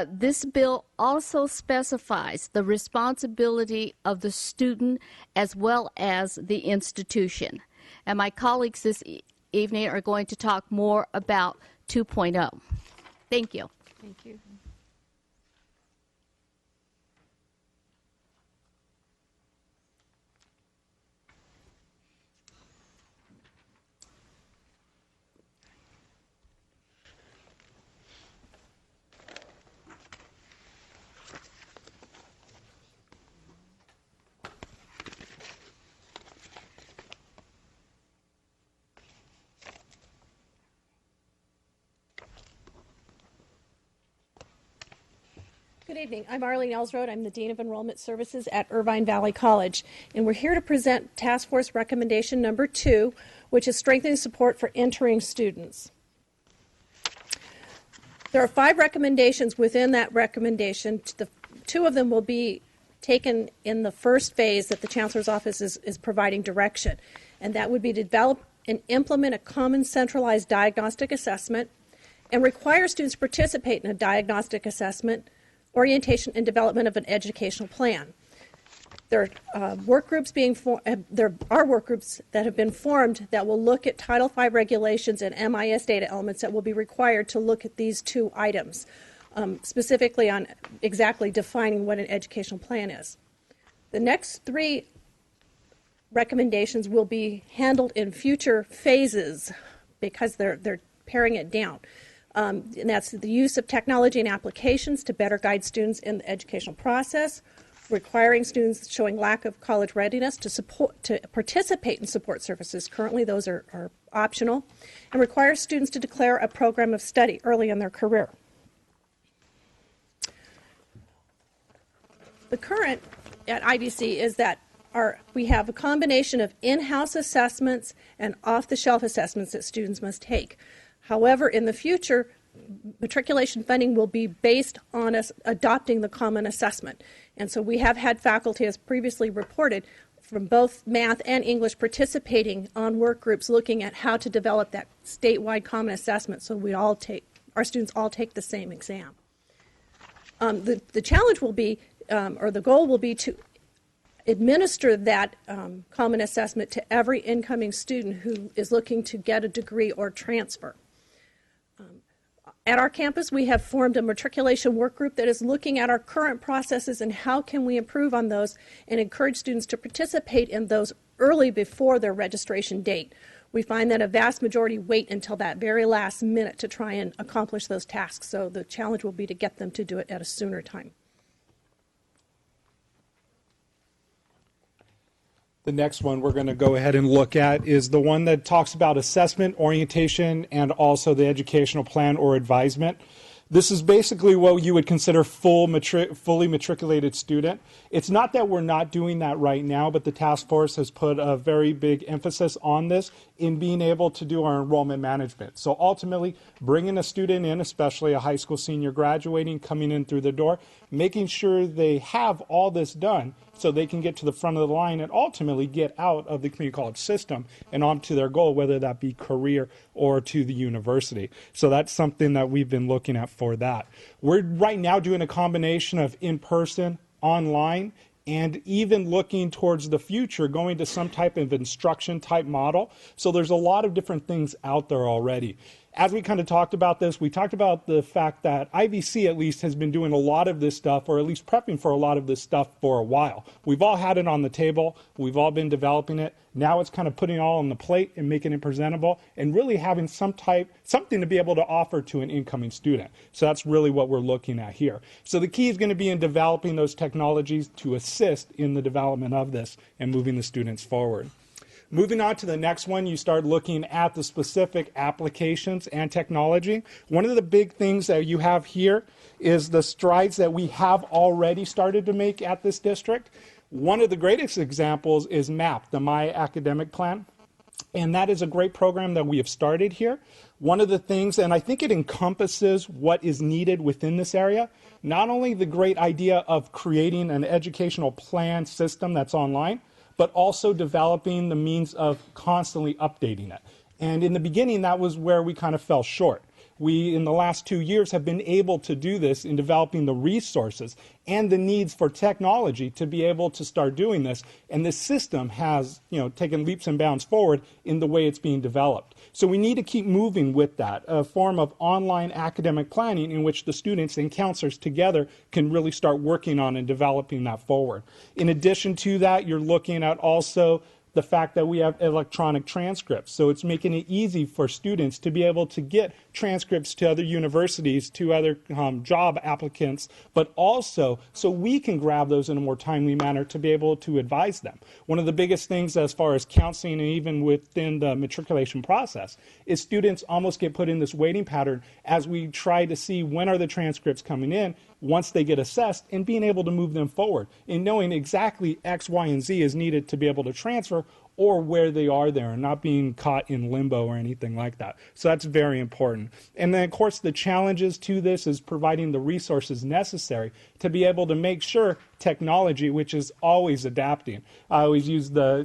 This bill also specifies the responsibility of the student as well as the institution. And my colleagues this evening are going to talk more about 2.0. Thank you. Thank you. Good evening. I'm Arlene Elsrode. I'm the Dean of Enrollment Services at Irvine Valley College, and we're here to present Task Force Recommendation Number 2, which is strengthening support for entering students. There are 5 recommendations within that recommendation. Two of them will be taken in the first phase that the Chancellor's Office is providing direction, and that would be to develop and implement a common centralized diagnostic assessment and require students to participate in a diagnostic assessment, orientation, and development of an educational plan. There are work groups there are work groups that have been formed that will look at Title V regulations and MIS data elements that will be required to look at these 2 items, specifically on exactly defining what an educational plan is. The next 3 recommendations will be handled in future phases because they're paring it down. And that's the use of technology and applications to better guide students in the educational process, requiring students showing lack of college readiness to participate in support services. Currently, those are optional, and require students to declare a program of study early in their career. The current at IVC is that we have a combination of in-house assessments and off-the-shelf assessments that students must take. However, in the future, matriculation funding will be based on us adopting the common assessment. And so we have had faculty, as previously reported, from both math and English participating on work groups looking at how to develop that statewide common assessment so our students all take the same exam. The challenge will be, or the goal will be, to administer that common assessment to every incoming student who is looking to get a degree or transfer. At our campus, we have formed a matriculation work group that is looking at our current processes and how can we improve on those and encourage students to participate in those early before their registration date. We find that a vast majority wait until that very last minute to try and accomplish those tasks, so the challenge will be to get them to do it at a sooner time. The next one we're going to go ahead and look at is the one that talks about assessment, orientation, and also the educational plan or advisement. This is basically what you would consider fully matriculated student. It's not that we're not doing that right now, but the task force has put a very big emphasis on this in being able to do our enrollment management. So ultimately, bringing a student in, especially a high school senior graduating, coming in through the door, making sure they have all this done so they can get to the front of the line and ultimately get out of the community college system and on to their goal, whether that be career or to the university. So that's something that we've been looking at for that. We're right now doing a combination of in-person, online, and even looking towards the future, going to some type of instruction type model. So there's a lot of different things out there already. As we kind of talked about this, we talked about the fact that IVC at least has been doing a lot of this stuff, or at least prepping for a lot of this stuff for a while. We've all had it on the table. We've all been developing it. Now it's kind of putting it all on the plate and making it presentable and really having something to be able to offer to an incoming student. So that's really what we're looking at here. So the key is going to be in developing those technologies to assist in the development of this and moving the students forward. Moving on to the next one, you start looking at the specific applications and technology. One of the big things that you have here is the strides that we have already started to make at this district. One of the greatest examples is MAP, the My Academic Plan. And that is a great program that we have started here. One of the things, and I think it encompasses what is needed within this area, not only the great idea of creating an educational plan system that's online, but also developing the means of constantly updating it. And in the beginning, that was where we kind of fell short. We, in the last 2 years, have been able to do this in developing the resources and the needs for technology to be able to start doing this. And this system has, taken leaps and bounds forward in the way it's being developed. So we need to keep moving with that, a form of online academic planning in which the students and counselors together can really start working on and developing that forward. In addition to that, you're looking at also the fact that we have electronic transcripts. So it's making it easy for students to be able to get transcripts to other universities, to other job applicants, but also so we can grab those in a more timely manner to be able to advise them. One of the biggest things as far as counseling and even within the matriculation process is students almost get put in this waiting pattern as we try to see when are the transcripts coming in once they get assessed and being able to move them forward and knowing exactly X, Y, and Z is needed to be able to transfer or where they are there and not being caught in limbo or anything like that. So that's very important. And then, of course, the challenges to this is providing the resources necessary to be able to make sure technology, which is always adapting. I always use a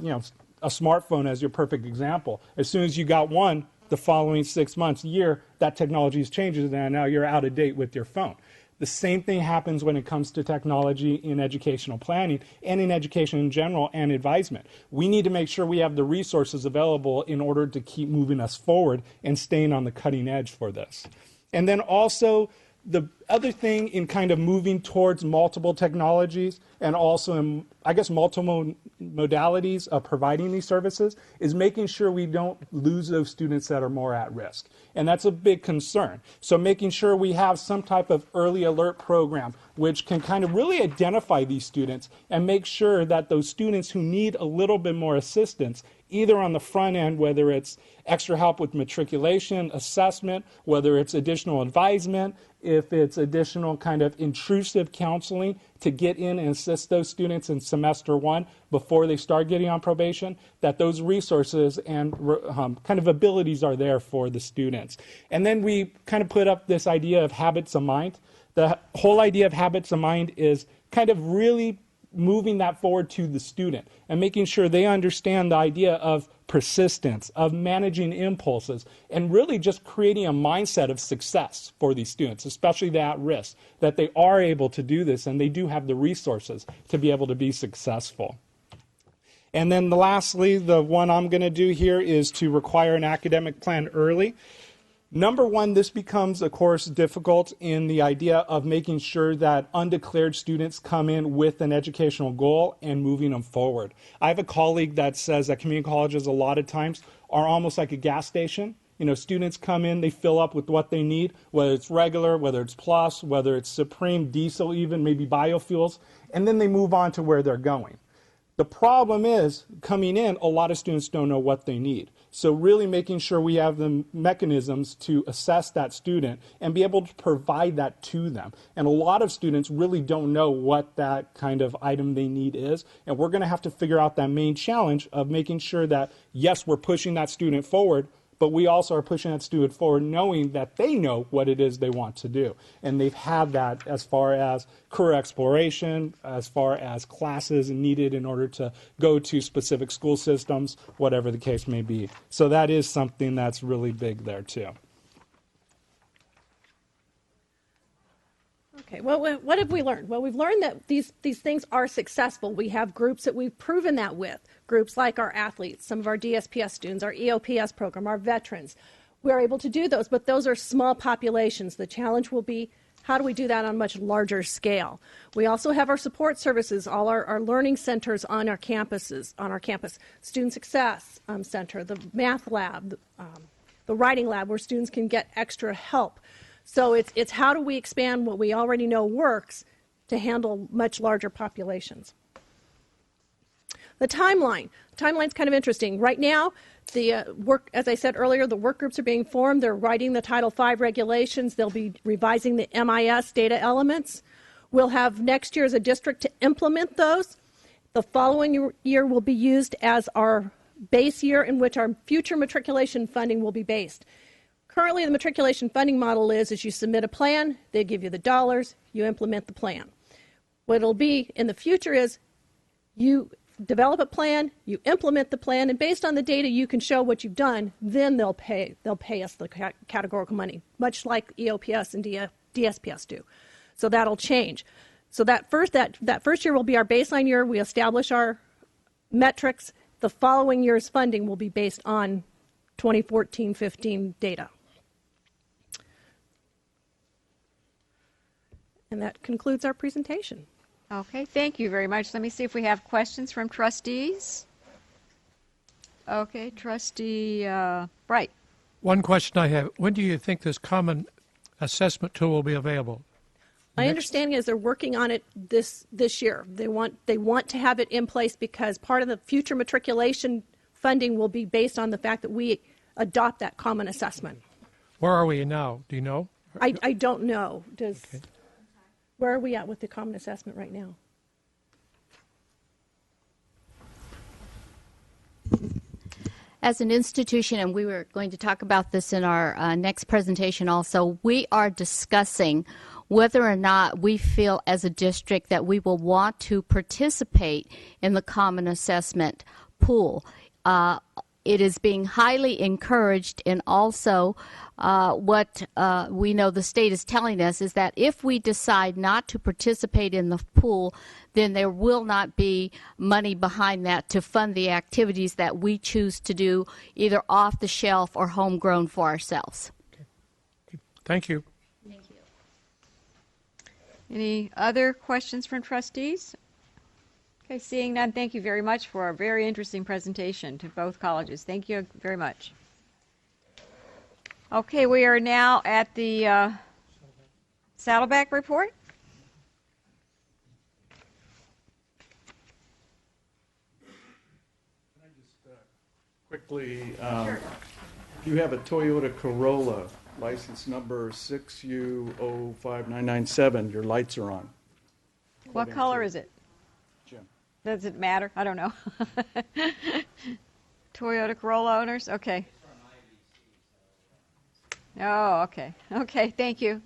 smartphone as your perfect example. As soon as you got one, the following 6 months, year, that technology is changes and now you're out of date with your phone. The same thing happens when it comes to technology in educational planning and in education in general and advisement. We need to make sure we have the resources available in order to keep moving us forward and staying on the cutting edge for this. And then also the other thing in kind of moving towards multiple technologies and also in, multiple modalities of providing these services is making sure we don't lose those students that are more at risk. And that's a big concern. So making sure we have some type of early alert program which can kind of really identify these students and make sure that those students who need a little bit more assistance, either on the front end, whether it's extra help with matriculation, assessment, whether it's additional advisement, if it's additional kind of intrusive counseling to get in and assist those students in semester one before they start getting on probation, that those resources and kind of abilities are there for the students. And then we kind of put up this idea of habits of mind. The whole idea of habits of mind is kind of really moving that forward to the student and making sure they understand the idea of persistence, of managing impulses, and really just creating a mindset of success for these students, especially the at-risk, that they are able to do this and they do have the resources to be able to be successful. And then lastly, the one I'm going to do here is to require an academic plan early. Number one, this becomes, of course, difficult in the idea of making sure that undeclared students come in with an educational goal and moving them forward. I have a colleague that says that community colleges a lot of times are almost like a gas station. Students come in, they fill up with what they need, whether it's regular, whether it's plus, whether it's supreme, diesel even, maybe biofuels, and then they move on to where they're going. The problem is, coming in, a lot of students don't know what they need. So really making sure we have the mechanisms to assess that student and be able to provide that to them. And a lot of students really don't know what that kind of item they need is. And we're going to have to figure out that main challenge of making sure that, yes, we're pushing that student forward, but we also are pushing that student forward knowing that they know what it is they want to do. And they've had that as far as career exploration, as far as classes needed in order to go to specific school systems, whatever the case may be. So that is something that's really big there too. Okay, well, what have we learned? Well, we've learned that these things are successful. We have groups that we've proven that with. Groups like our athletes, some of our DSPS students, our EOPS program, our veterans. We're able to do those, but those are small populations. The challenge will be, how do we do that on a much larger scale? We also have our support services, all our learning centers on our campuses, Student Success Center, the math lab, the writing lab, where students can get extra help. So it's how do we expand what we already know works to handle much larger populations. The timeline. The timeline's kind of interesting. Right now, the work, as I said earlier, the work groups are being formed. They're writing the Title V regulations. They'll be revising the MIS data elements. We'll have next year as a district to implement those. The following year will be used as our base year in which our future matriculation funding will be based. Currently, the matriculation funding model is you submit a plan, they give you the dollars, you implement the plan. What it'll be in the future is you develop a plan, you implement the plan, and based on the data you can show what you've done, then they'll pay us the categorical money, much like EOPS and DSPS do. So that'll change. So that first year will be our baseline year. We establish our metrics. The following year's funding will be based on 2014-15 data. And that concludes our presentation. Okay, thank you very much. Let me see if we have questions from trustees. Okay, Trustee Wright. One question I have, when do you think this common assessment tool will be available? My understanding is they're working on it this year. They want to have it in place because part of the future matriculation funding will be based on the fact that we adopt that common assessment. Where are we now? Do you know? I don't know. Okay. Where are we at with the common assessment right now? As an institution, and we were going to talk about this in our next presentation also, we are discussing whether or not we feel as a district that we will want to participate in the common assessment pool. It is being highly encouraged, and also what we know the state is telling us is that if we decide not to participate in the pool, then there will not be money behind that to fund the activities that we choose to do either off the shelf or homegrown for ourselves. Okay. Thank you. Thank you. Any other questions from trustees? Okay, seeing none, thank you very much for a very interesting presentation to both colleges. Thank you very much. Okay, we are now at the Saddleback report. Can I just quickly, you have a Toyota Corolla, license number 6U05997. Your lights are on. What color is it? Does it matter? I don't know. Toyota Corolla owners? Okay. Oh, okay. Okay, thank you.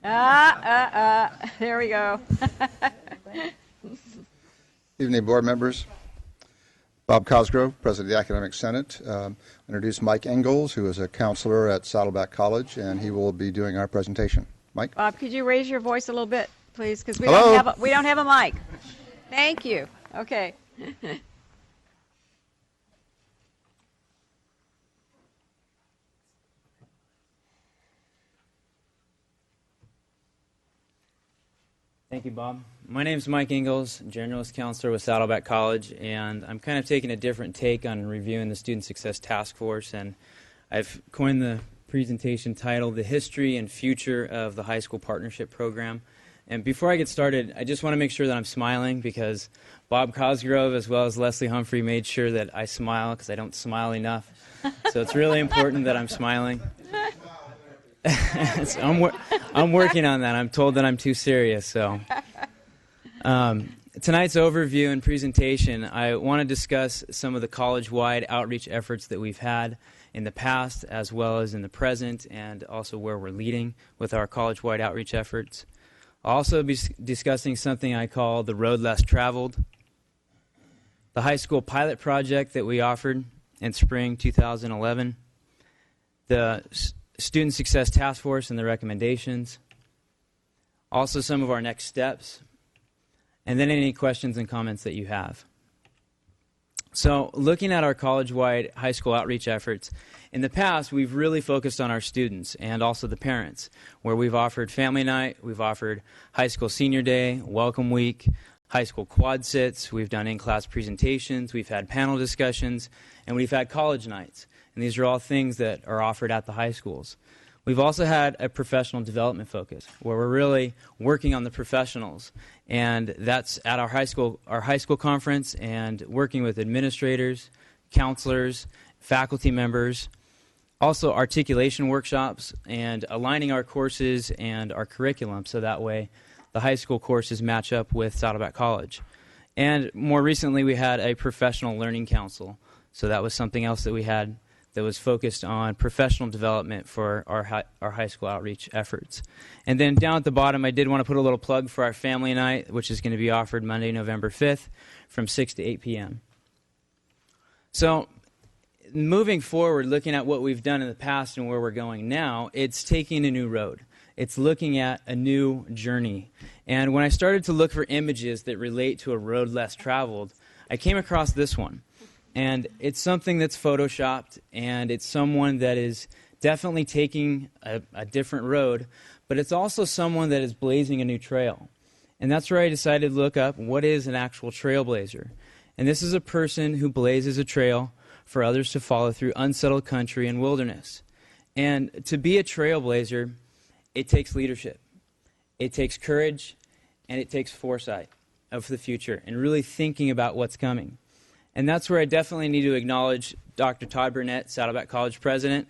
There we go. Evening, board members. Bob Cosgrove, President of the Academic Senate. Introduce Mike Ingalls, who is a counselor at Saddleback College, and he will be doing our presentation. Mike? Bob, could you raise your voice a little bit, please? Because we don't have a mic. Thank you. Okay. Thank you, Bob. My name is Mike Ingalls, Generalist Counselor with Saddleback College, and I'm kind of taking a different take on reviewing the Student Success Task Force, and I've coined the presentation titled The History and Future of the High School Partnership Program. And before I get started, I just want to make sure that I'm smiling because Bob Cosgrove as well as Leslie Humphrey made sure that I smile because I don't smile enough. So it's really important that I'm smiling. So I'm working on that. I'm told that I'm too serious. So tonight's overview and presentation, I want to discuss some of the college-wide outreach efforts that we've had in the past as well as in the present, and also where we're leading with our college-wide outreach efforts. I'll also be discussing something I call the road less traveled, the high school pilot project that we offered in spring 2011, the Student Success Task Force and the recommendations, also some of our next steps, and then any questions and comments that you have. So looking at our college-wide high school outreach efforts, in the past we've really focused on our students and also the parents, where we've offered family night, we've offered high school senior day, welcome week, high school quad sits, we've done in-class presentations, we've had panel discussions, and we've had college nights. And these are all things that are offered at the high schools. We've also had a professional development focus, where we're really working on the professionals, and that's at our high school conference, and working with administrators, counselors, faculty members, also articulation workshops, and aligning our courses and our curriculum so that way the high school courses match up with Saddleback College. And more recently, we had a professional learning council, so that was something else that we had that was focused on professional development for our high school outreach efforts. And then down at the bottom, I did want to put a little plug for our family night, which is going to be offered Monday, November 5th from 6 to 8 p.m. So moving forward, looking at what we've done in the past and where we're going now, it's taking a new road. It's looking at a new journey. And when I started to look for images that relate to a road less traveled, I came across this one. And it's something that's photoshopped, and it's someone that is definitely taking a different road, but it's also someone that is blazing a new trail. And that's where I decided to look up what is an actual trailblazer. And this is a person who blazes a trail for others to follow through unsettled country and wilderness. And to be a trailblazer, it takes leadership, it takes courage, and it takes foresight of the future and really thinking about what's coming. And that's where I definitely need to acknowledge Dr. Todd Burnett, Saddleback College president,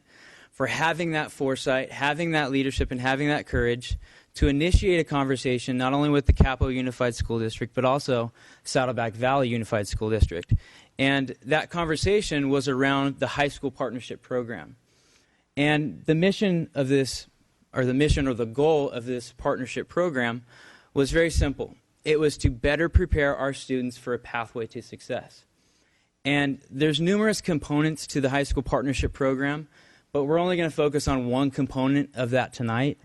for having that foresight, having that leadership, and having that courage to initiate a conversation not only with the Capital Unified School District, but also Saddleback Valley Unified School District. And that conversation was around the high school partnership program. And the mission of this, or the goal of this partnership program was very simple. It was to better prepare our students for a pathway to success. And there's numerous components to the high school partnership program, but we're only going to focus on one component of that tonight,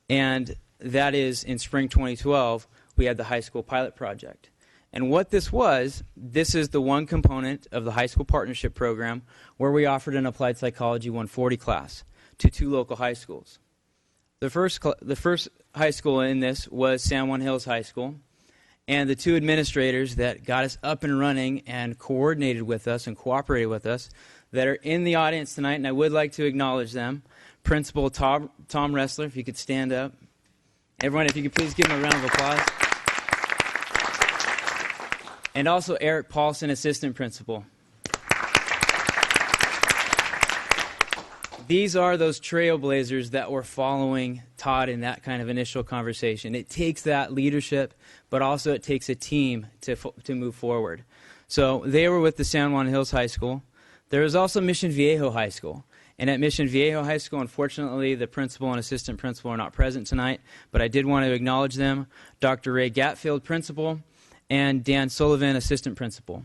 and that is in spring 2012, we had the high school pilot project. And what this is the one component of the high school partnership program where we offered an applied psychology 140 class to 2 local high schools. The first high school in this was San Juan Hills High School. And the 2 administrators that got us up and running and coordinated with us and cooperated with us that are in the audience tonight, and I would like to acknowledge them. Principal Tom Ressler, if you could stand up. Everyone, if you could please give him a round of applause. And also Eric Paulson, assistant principal. These are those trailblazers that were following Todd in that kind of initial conversation. It takes that leadership, but also it takes a team to move forward. So they were with the San Juan Hills High School. There was also Mission Viejo High School. And at Mission Viejo High School, unfortunately, the principal and assistant principal are not present tonight, but I did want to acknowledge them. Dr. Ray Gatfield, principal, and Dan Sullivan, assistant principal.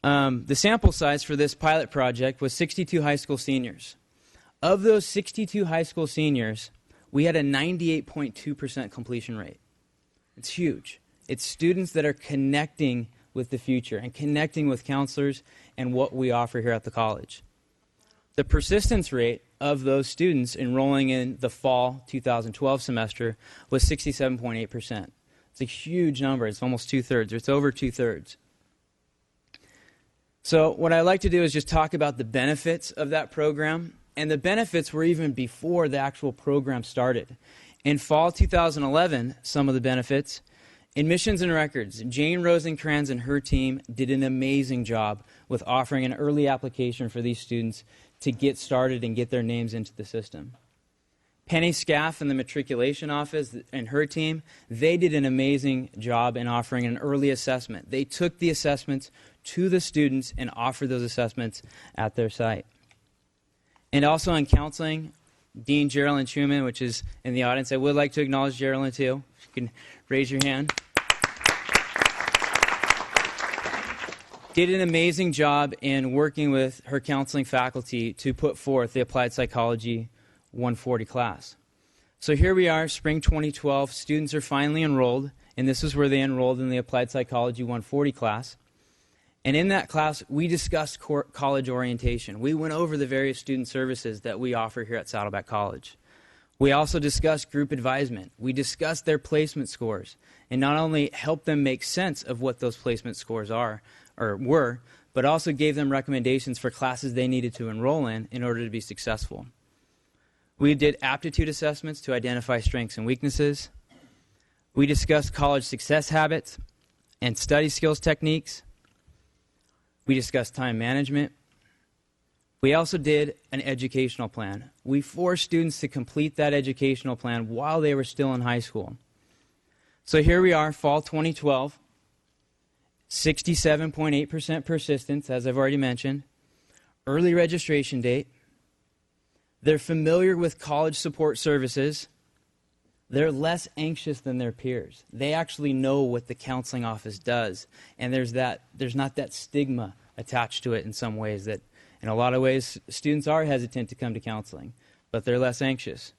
The sample size for this pilot project was 62 high school seniors. Of those 62 high school seniors, we had a 98.2% completion rate. It's huge. It's students that are connecting with the future and connecting with counselors and what we offer here at the college. The persistence rate of those students enrolling in the fall 2012 semester was 67.8%. It's a huge number. It's almost 2/3. It's over 2/3. So what I'd like to do is just talk about the benefits of that program And the benefits were even before the actual program started. In fall 2011, some of the benefits: admissions and records. Jane Rosencrans and her team did an amazing job with offering an early application for these students to get started and get their names into the system. Penny Scaff in the matriculation office and her team, they did an amazing job in offering an early assessment. They took the assessments to the students and offered those assessments at their site. And also in counseling, Dean Geraldine Truman, which is in the audience. I would like to acknowledge Geraldine too. If you can raise your hand. Did an amazing job in working with her counseling faculty to put forth the Applied Psychology 140 class. So here we are, spring 2012. Students are finally enrolled, and this is where they enrolled in the Applied Psychology 140 class. And in that class, we discussed college orientation. We went over the various student services that we offer here at Saddleback College. We also discussed group advisement. We discussed their placement scores, and not only helped them make sense of what those placement scores are or were, but also gave them recommendations for classes they needed to enroll in order to be successful. We did aptitude assessments to identify strengths and weaknesses. We discussed college success habits and study skills techniques. We discussed time management. We also did an educational plan. We forced students to complete that educational plan while they were still in high school. So here we are, fall 2012, 67.8% persistence, as I've already mentioned, early registration date. They're familiar with college support services. They're less anxious than their peers. They actually know what the counseling office does, and there's not that stigma attached to it in some ways that, in a lot of ways, students are hesitant to come to counseling, but they're less anxious.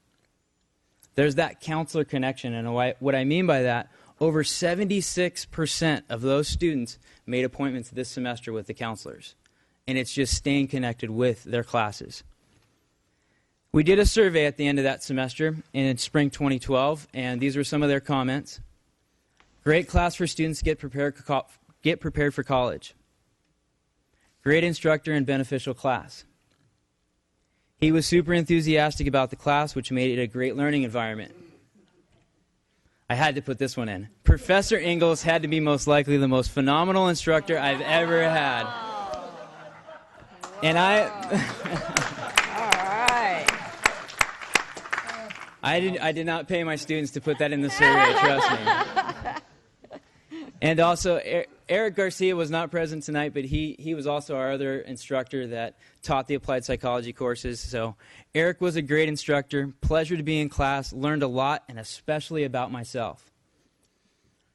There's that counselor connection, and what I mean by that, over 76% of those students made appointments this semester with the counselors, and it's just staying connected with their classes. We did a survey at the end of that semester in spring 2012, and these were some of their comments. Great class for students to get prepared for college. Great instructor and beneficial class. He was super enthusiastic about the class, which made it a great learning environment. I had to put this one in. Professor Ingalls had to be most likely the most phenomenal instructor I've ever had. And I did not pay my students to put that in the survey, trust me. And also, Eric Garcia was not present tonight, but he was also our other instructor that taught the applied psychology courses. So Eric was a great instructor, pleasure to be in class, learned a lot, and especially about myself.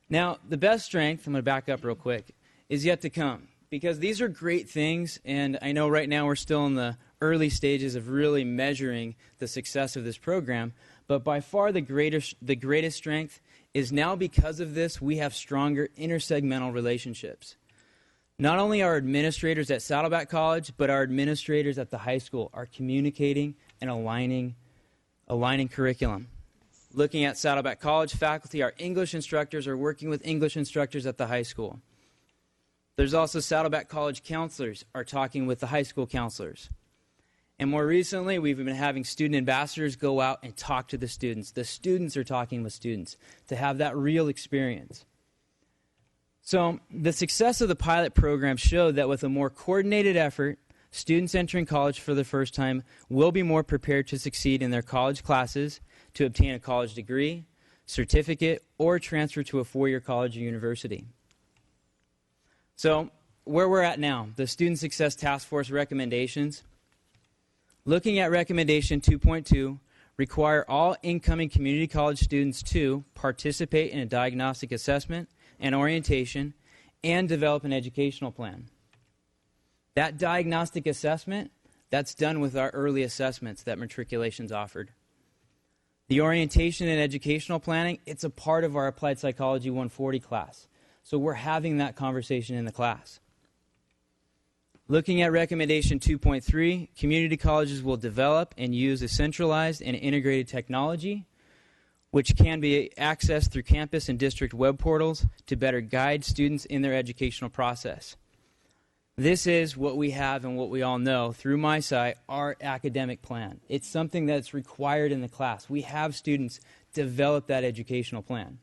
Now, the best strength, I'm going to back up real quick, is yet to come. Because these are great things, and I know right now we're still in the early stages of really measuring the success of this program, but by far the greatest strength is now because of this, we have stronger intersegmental relationships. Not only our administrators at Saddleback College, but our administrators at the high school are communicating and aligning curriculum. Looking at Saddleback College faculty, our English instructors are working with English instructors at the high school. There's also Saddleback College counselors are talking with the high school counselors. And more recently, we've been having student ambassadors go out and talk to the students. The students are talking with students to have that real experience. So the success of the pilot program showed that with a more coordinated effort, students entering college for the first time will be more prepared to succeed in their college classes, to obtain a college degree, certificate, or transfer to a four-year college or university. So where we're at now, the Student Success Task Force recommendations. Looking at recommendation 2.2, require all incoming community college students to participate in a diagnostic assessment and orientation and develop an educational plan. That diagnostic assessment, that's done with our early assessments that matriculation's offered. The orientation and educational planning, it's a part of our Applied Psychology 140 class. So we're having that conversation in the class. Looking at recommendation 2.3, community colleges will develop and use a centralized and integrated technology, which can be accessed through campus and district web portals to better guide students in their educational process. This is what we have and what we all know through my site, our academic plan. It's something that's required in the class. We have students develop that educational plan.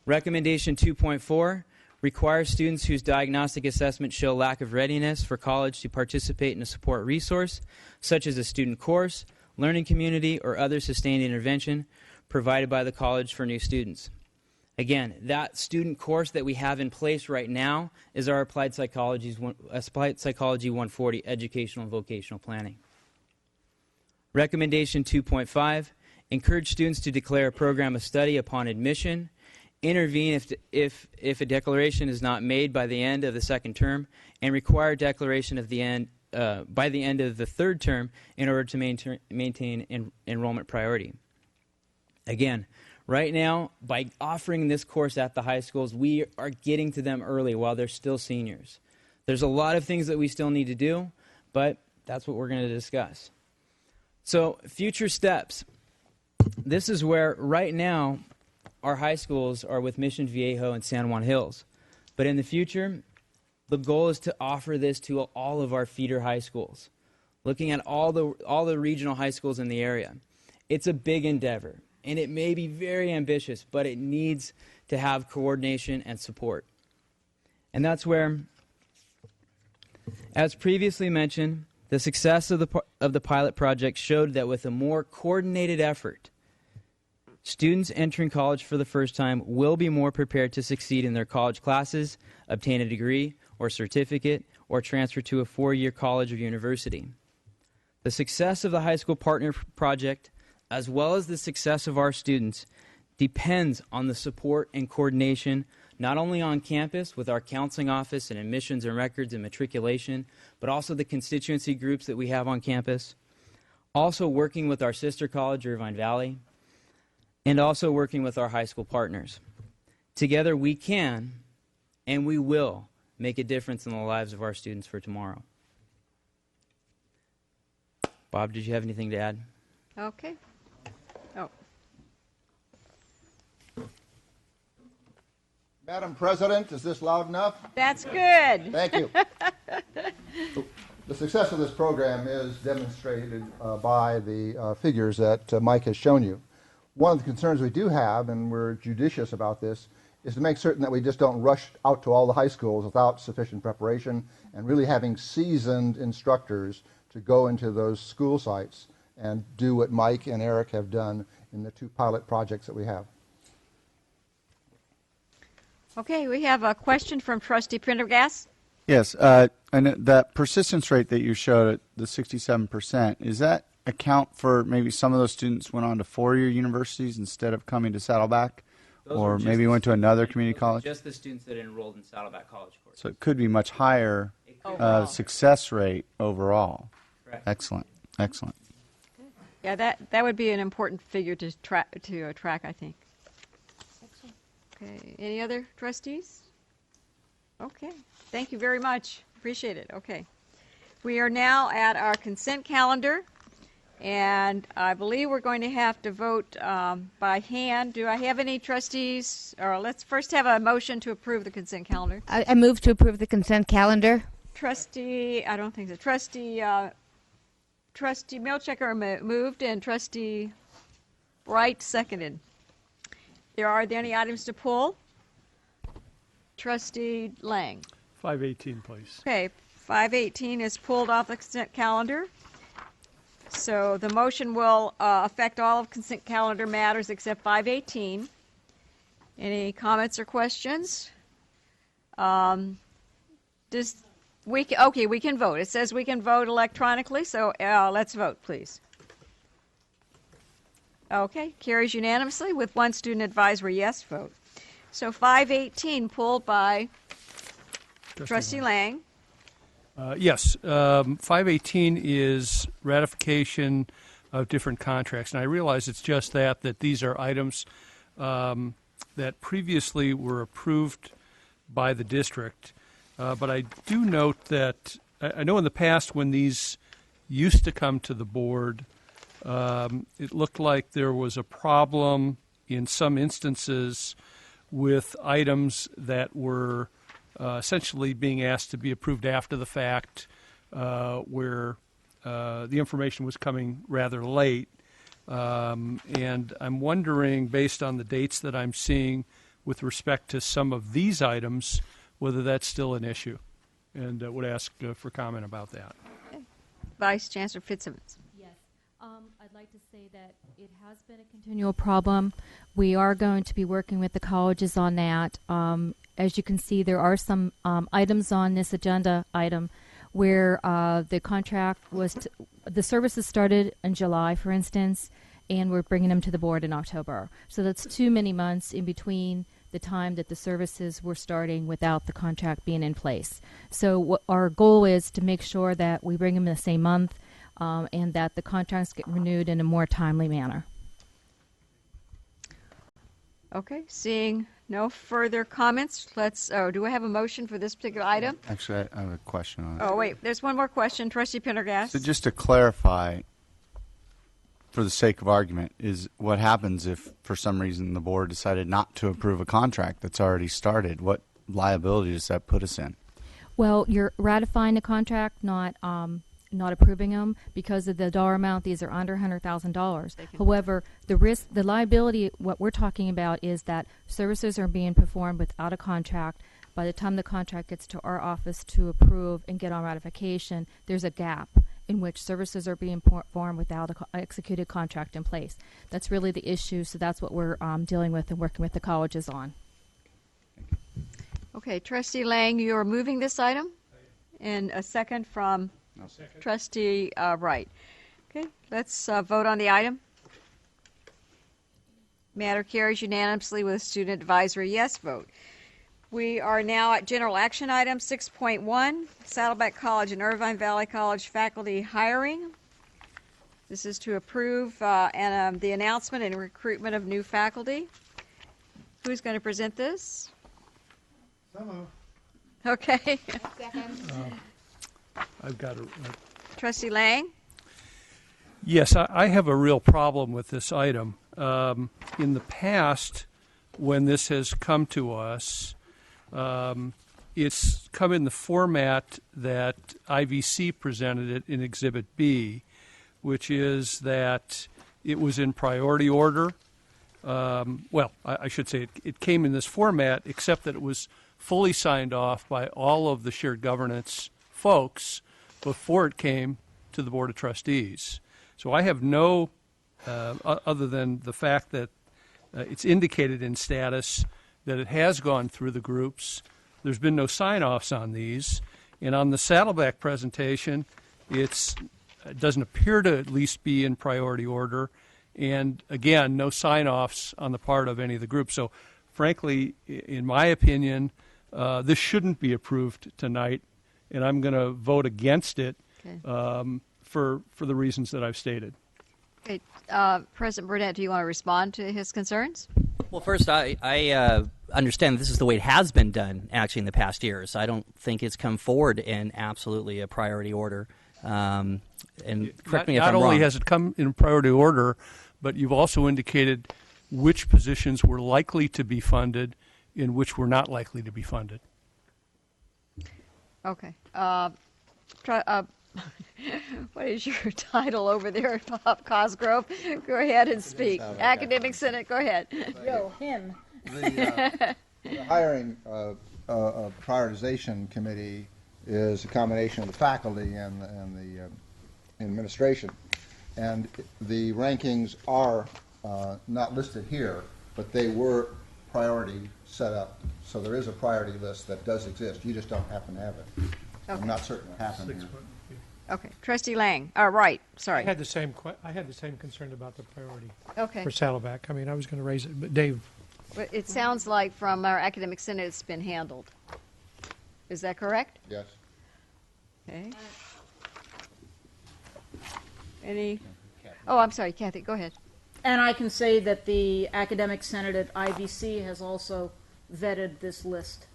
Recommendation 2.4 requires students whose diagnostic assessments show lack of readiness for college to participate in a support resource, such as a student course, learning community, or other sustained intervention provided by the college for new students. Again, that student course that we have in place right now is our Applied Psychology 140 Educational and Vocational Planning. Recommendation 2.5, encourage students to declare a program of study upon admission, intervene if a declaration is not made by the end of the second term, and require declaration of the end by the end of the third term in order to maintain enrollment priority. Again, right now, by offering this course at the high schools, we are getting to them early while they're still seniors. There's a lot of things that we still need to do, but that's what we're going to discuss. So, future steps. This is where, right now, our high schools are with Mission Viejo and San Juan Hills. But in the future, the goal is to offer this to all of our feeder high schools, looking at all the regional high schools in the area. It's a big endeavor, and it may be very ambitious, but it needs to have coordination and support. And that's where, as previously mentioned, the success of the pilot project showed that with a more coordinated effort, students entering college for the first time will be more prepared to succeed in their college classes, obtain a degree or certificate, or transfer to a four-year college or university. The success of the high school partner project, as well as the success of our students, depends on the support and coordination not only on campus with our counseling office and admissions and records and matriculation, but also the constituency groups that we have on campus, also working with our sister college, Irvine Valley, and also working with our high school partners. Together we can and we will make a difference in the lives of our students for tomorrow. Bob, did you have anything to add? Okay. Oh. Madam President, is this loud enough? That's good. Thank you. The success of this program is demonstrated by the figures that Mike has shown you. One of the concerns we do have, and we're judicious about this, is to make certain that we just don't rush out to all the high schools without sufficient preparation and really having seasoned instructors to go into those school sites and do what Mike and Eric have done in the two pilot projects that we have. Okay, we have a question from Trustee Prendergast. Yes, and that persistence rate that you showed at the 67%, is that account for maybe some of those students went on to four-year universities instead of coming to Saddleback? Or maybe went to another community college? Just the students that enrolled in Saddleback College course. So it could be much higher success rate overall. Correct. Excellent, excellent. Yeah, that would be an important figure to track, I think. Okay, any other trustees? Okay, thank you very much. Appreciate it. Okay. We are now at our consent calendar, and I believe we're going to have to vote by hand. Do I have any trustees? Or let's first have a motion to approve the consent calendar. I move to approve the consent calendar. Trustee, I don't think so. Trustee Milchiker moved, and Trustee Wright seconded. Are there any items to pull? Trustee Lang. 518, please. Okay, 518 is pulled off the consent calendar. So the motion will affect all of consent calendar matters except 518. Any comments or questions? We can vote. It says we can vote electronically, so let's vote, please. Okay, carries unanimously with one student advisory yes vote. So 518 pulled by Trustee Lang. Yes, 518 is ratification of different contracts, and I realize it's just that these are items that previously were approved by the district, but I do note that I know in the past when these used to come to the board, it looked like there was a problem in some instances with items that were essentially being asked to be approved after the fact, where the information was coming rather late. And I'm wondering, based on the dates that I'm seeing with respect to some of these items, whether that's still an issue. And would ask for comment about that. Okay. Vice Chancellor Fitzsimmons. Yes. I'd like to say that it has been a continual problem. We are going to be working with the colleges on that. As you can see, there are some items on this agenda item where the contract was, the services started in July, for instance, and we're bringing them to the board in October. So that's too many months in between the time that the services were starting without the contract being in place. So our goal is to make sure that we bring them in the same month and that the contracts get renewed in a more timely manner. Okay, seeing no further comments, let's, do I have a motion for this particular item? Actually, I have a question on it. Oh, wait, there's one more question. Trustee Pendergast. So just to clarify, for the sake of argument, is what happens if, for some reason, the board decided not to approve a contract that's already started? What liability does that put us in? Well, you're ratifying the contract, not approving them because of the dollar amount. These are under $100,000. However, the risk, the liability, what we're talking about is that services are being performed without a contract. By the time the contract gets to our office to approve and get on ratification, there's a gap in which services are being performed without an executed contract in place. That's really the issue, so that's what we're dealing with and working with the colleges on. Okay, Trustee Lang, you're moving this item? And a second from Trustee Wright. Okay, let's vote on the item. Matter carries unanimously with a student advisory yes vote. We are now at general action item 6.1, Saddleback College and Irvine Valley College faculty hiring. This is to approve the announcement and recruitment of new faculty. Who's going to present this? Okay. I've got a Trustee Lang? Yes, I have a real problem with this item. In the past, when this has come to us, it's come in the format that IVC presented it in Exhibit B, which is that it was in priority order. I should say it came in this format, except that it was fully signed off by all of the shared governance folks before it came to the Board of Trustees. So I have no, other than the fact that it's indicated in status that it has gone through the groups. There's been no sign-offs on these. And on the Saddleback presentation, it doesn't appear to at least be in priority order. And again, no sign-offs on the part of any of the groups. So frankly, in my opinion, this shouldn't be approved tonight. And I'm going to vote against it for the reasons that I've stated. Okay. President Burnett, do you want to respond to his concerns? Well, first, I understand this is the way it has been done, actually, in the past years. I don't think it's come forward in absolutely a priority order. And correct me if I'm wrong. Not only has it come in priority order, but you've also indicated which positions were likely to be funded and which were not likely to be funded. Okay. What is your title over there, Bob Cosgrove? Go ahead and speak. Academic Senate, go ahead. Yo, him. The hiring prioritization committee is a combination of the faculty and the administration. And the rankings are not listed here, but they were priority set up. So there is a priority list that does exist. You just don't happen to have it. Okay. I'm not certain what happened here. Okay, Trustee Lang. Right. Sorry. I had the same concern about the priority. Okay. For Saddleback. I mean, I was going to raise it, but Dave. But it sounds like from our academic senate it's been handled. Is that correct? Yes. Okay. Any? Oh, I'm sorry, Kathy. Go ahead. And I can say that the academic senate at IVC has also vetted this list.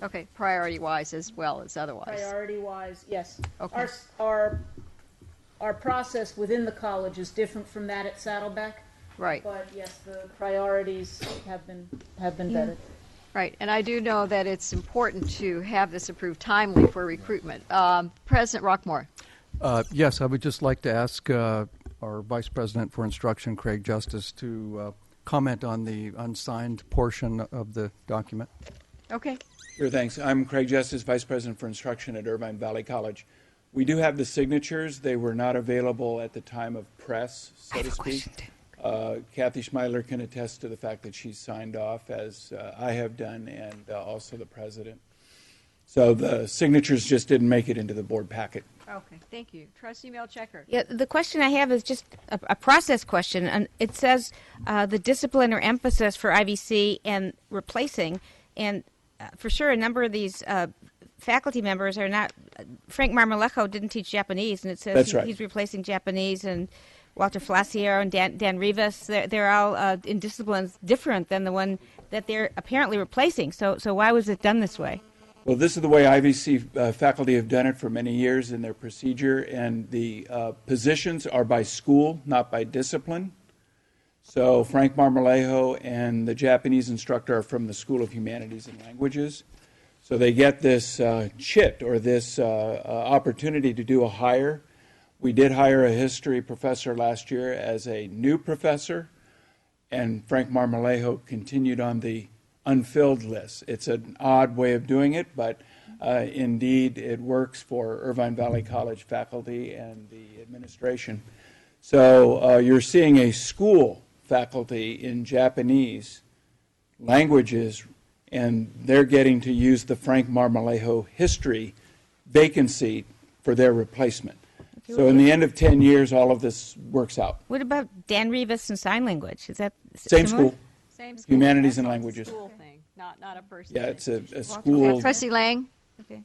Okay, priority-wise as well as otherwise. Priority-wise, yes. Okay. Our process within the college is different from that at Saddleback. Right. But yes, the priorities have been vetted. Right, and I do know that it's important to have this approved timely for recruitment. President Rockmore. Yes, I would just like to ask our Vice President for Instruction, Craig Justice, to comment on the unsigned portion of the document. Okay. Sure, thanks. I'm Craig Justice, Vice President for Instruction at Irvine Valley College. We do have the signatures. They were not available at the time of press, so to speak. Kathy Schmeidler can attest to the fact that she signed off, as I have done, and also the President. So the signatures just didn't make it into the board packet. Okay, thank you. Trustee Milchiker. Yeah, the question I have is just a process question. And it says the discipline or emphasis for IVC and replacing, and for sure a number of these faculty members are not. Frank Marmolejo didn't teach Japanese, and it says he's replacing Japanese, and Walter Flacier and Dan Rivas. They're all in disciplines different than the one that they're apparently replacing. So why was it done this way? Well, this is the way IVC faculty have done it for many years in their procedure, and the positions are by school, not by discipline. So Frank Marmolejo and the Japanese instructor are from the School of Humanities and Languages. So they get this chit, or this opportunity to do a hire. We did hire a history professor last year as a new professor, and Frank Marmolejo continued on the unfilled list. It's an odd way of doing it, but indeed it works for Irvine Valley College faculty and the administration. So you're seeing a school faculty in Japanese languages, and they're getting to use the Frank Marmolejo history vacancy for their replacement. So in the end of 10 years, all of this works out. What about Dan Rivas and sign language? Is that same similar? school? Same school. Humanities and Languages. School thing, not a person. Yeah, it's a school. Trustee Lang. Okay.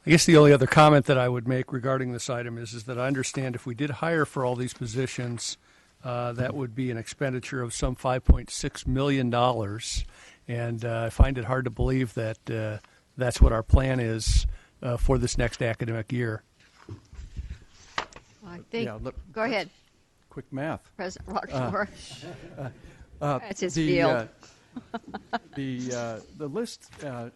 I guess the only other comment that I would make regarding this item is that I understand if we did hire for all these positions, that would be an expenditure of some $5.6 million. And I find it hard to believe that that's what our plan is for this next academic year. I think. Go ahead. Quick math. President Rockmore. That's his field. The list,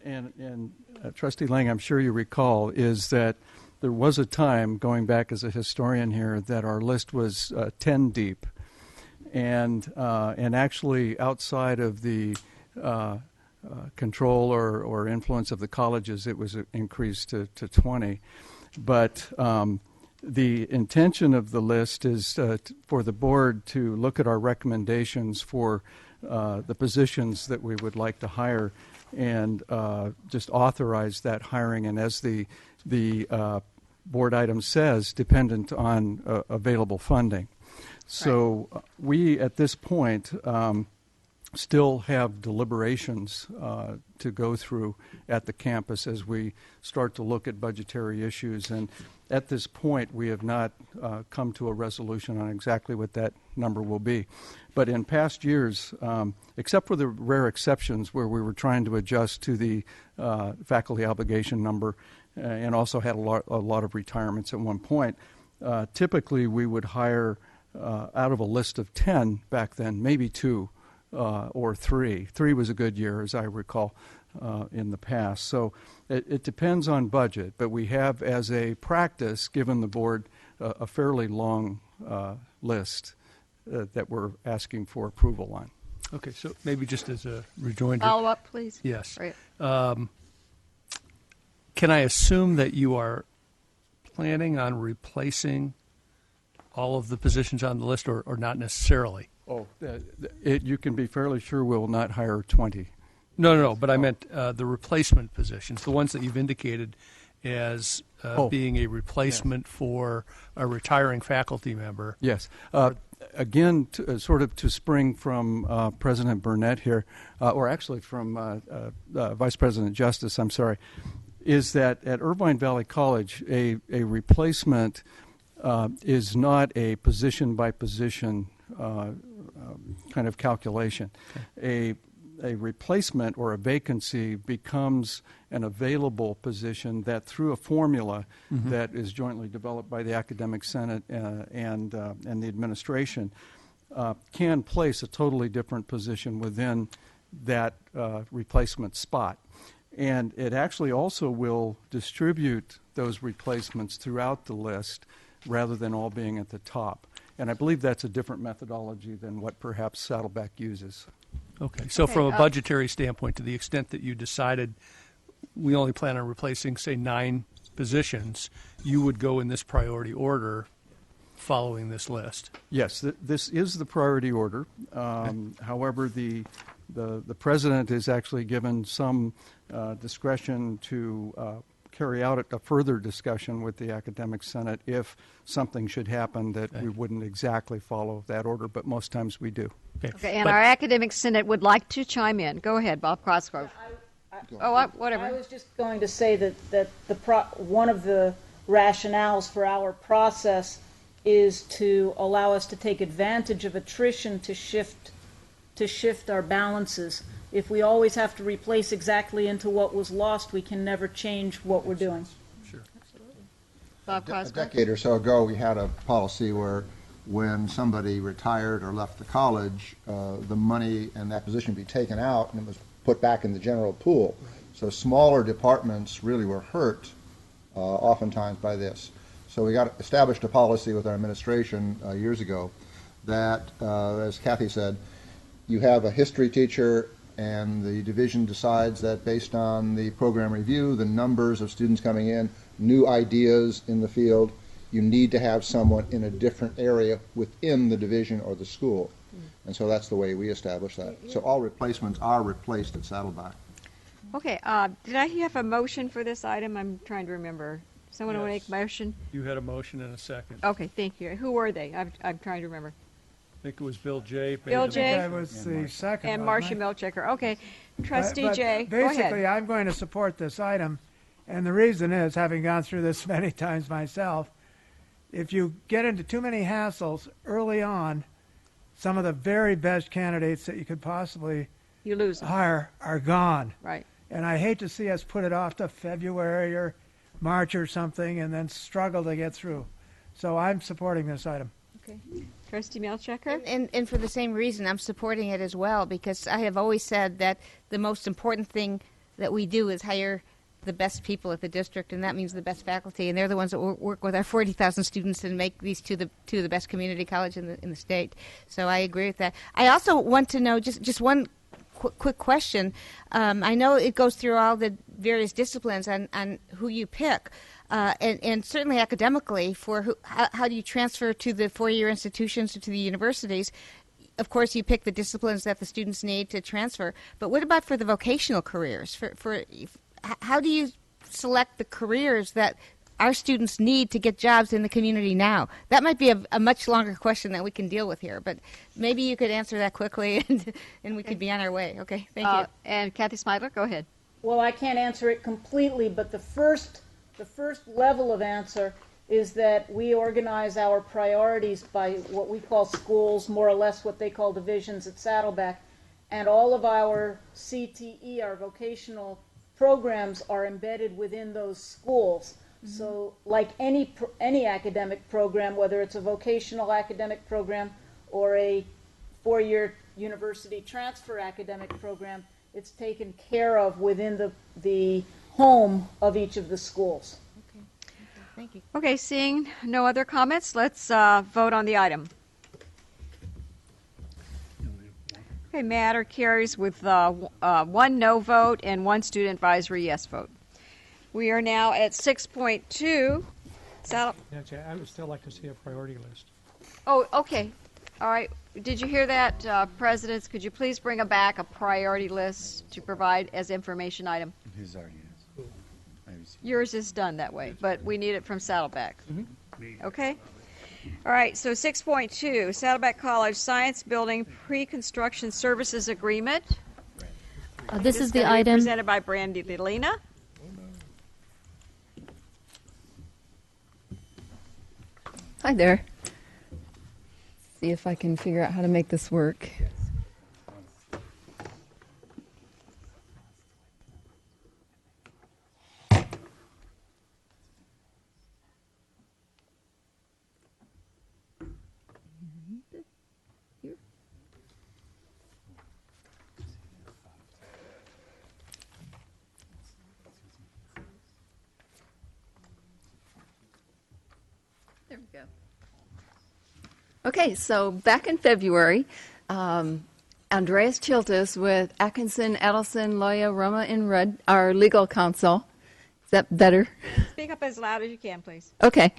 and Trustee Lang, I'm sure you recall, is that there was a time, going back as a historian here, that our list was 10 deep. And actually outside of the control or influence of the colleges, it was increased to 20. But the intention of the list is for the board to look at our recommendations for the positions that we would like to hire and just authorize that hiring. And as the board item says, dependent on available funding. So we, at this point, still have deliberations to go through at the campus as we start to look at budgetary issues. And at this point, we have not come to a resolution on exactly what that number will be. But in past years, except for the rare exceptions where we were trying to adjust to the faculty obligation number and also had a lot of retirements at one point, typically we would hire out of a list of 10 back then, maybe 2 or 3. 3 was a good year, as I recall, in the past. So it depends on budget, but we have, as a practice, given the board a fairly long list that we're asking for approval on. Okay, so maybe just as a rejoinder. Follow up, please. Yes. Right. Can I assume that you are planning on replacing all of the positions on the list, or not necessarily? Oh, you can be fairly sure we'll not hire 20. No, but I meant the replacement positions, the ones that you've indicated as being a replacement for a retiring faculty member. Yes. Again, sort of to spring from President Burnett here, or actually from Vice President Justice, I'm sorry, is that at Irvine Valley College, a replacement is not a position-by-position kind of calculation. Okay. A replacement or a vacancy becomes an available position that, through a formula that is jointly developed by the Academic Senate and the administration, can place a totally different position within that replacement spot. And it actually also will distribute those replacements throughout the list rather than all being at the top. And I believe that's a different methodology than what perhaps Saddleback uses. Okay. So from a budgetary standpoint, to the extent that you decided we only plan on replacing, say, 9 positions, you would go in this priority order following this list. Yes, this is the priority order. However, the president is actually given some discretion to carry out a further discussion with the Academic Senate if something should happen that we wouldn't exactly follow that order, but most times we do. Okay, and our Academic Senate would like to chime in. Go ahead, Bob Cosgrove. Whatever. I was just going to say that one of the rationales for our process is to allow us to take advantage of attrition to shift our balances. If we always have to replace exactly into what was lost, we can never change what we're doing. Sure. Absolutely. Bob Cosgrove. A decade or so ago, we had a policy where when somebody retired or left the college, the money in that position be taken out and it was put back in the general pool. So smaller departments really were hurt oftentimes by this. So we established a policy with our administration years ago that, as Kathy said, you have a history teacher and the division decides that based on the program review, the numbers of students coming in, new ideas in the field, you need to have someone in a different area within the division or the school. And so that's the way we establish that. So all replacements are replaced at Saddleback. Okay, did I have a motion for this item? I'm trying to remember. Someone want to make a motion? You had a motion and a second. Okay, thank you. Who were they? I'm trying to remember. I think it was Bill J. Bill J. I was the second And one, Marcia right? Milchiker. Okay, Trustee But J, go ahead. basically, I'm going to support this item, and the reason is, having gone through this many times myself, if you get into too many hassles early on, some of the very best candidates that you could possibly hire are gone. Right. And I hate to see us put it off to February or March or something and then struggle to get through. So I'm supporting this item. Okay. Trustee Milchiker? And for the same reason, I'm supporting it as well, because I have always said that the most important thing that we do is hire the best people at the district, and that means the best faculty, and they're the ones that work with our 40,000 students and make these two of the best community college in the state. So I agree with that. I also want to know just one quick question. I know it goes through all the various disciplines on who you pick, and certainly academically for how do you transfer to the four-year institutions or to the universities. Of course, you pick the disciplines that the students need to transfer, but what about for the vocational careers? How do you select the careers that our students need to get jobs in the community now? That might be a much longer question that we can deal with here, but maybe you could answer that quickly and we could be on our way. Okay, thank you. And Kathy Smidler, go ahead. Well, I can't answer it completely, but the first level of answer is that we organize our priorities by what we call schools, more or less what they call divisions at Saddleback, and all of our CTE, our vocational programs, are embedded within those schools. Mm-hmm. So like any academic program, whether it's a vocational academic program or a four-year university transfer academic program, it's taken care of within the home of each of the schools. Okay. Thank you. Okay, seeing no other comments, let's vote on the item. Okay, matter carries with one no vote and one student advisory yes vote. We are now at 6.2. I would still like to see a priority list. Oh, okay. All right. Did you hear that, Presidents? Could you please bring back a priority list to provide as information item? Who's already Yours is done that way, but we need it from Saddleback. Mm-hmm. Okay? All right, so 6.2, Saddleback College Science Building Pre-Construction Services Agreement. This is the item presented by Brandy Lelina. Hi there. See if I can figure out how to make this work. There we go. Okay, so back in February, Andreas Chiltis with Atkinson, Edelson, Loya, Roma, and Rudd, our legal counsel. Is that better? Speak up as loud as you can, please. Okay.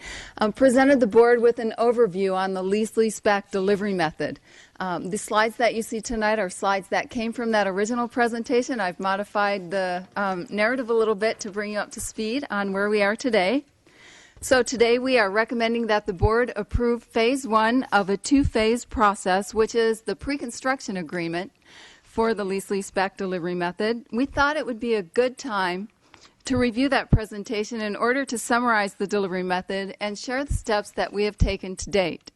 Presented the board with an overview on the lease-leaseback delivery method. The slides that you see tonight are slides that came from that original presentation. I've modified the narrative a little bit to bring you up to speed on where we are today. So today we are recommending that the board approve phase 1 of a 2-phase process, which is the pre-construction agreement for the lease-leaseback delivery method. We thought it would be a good time to review that presentation in order to summarize the delivery method and share the steps that we have taken to date.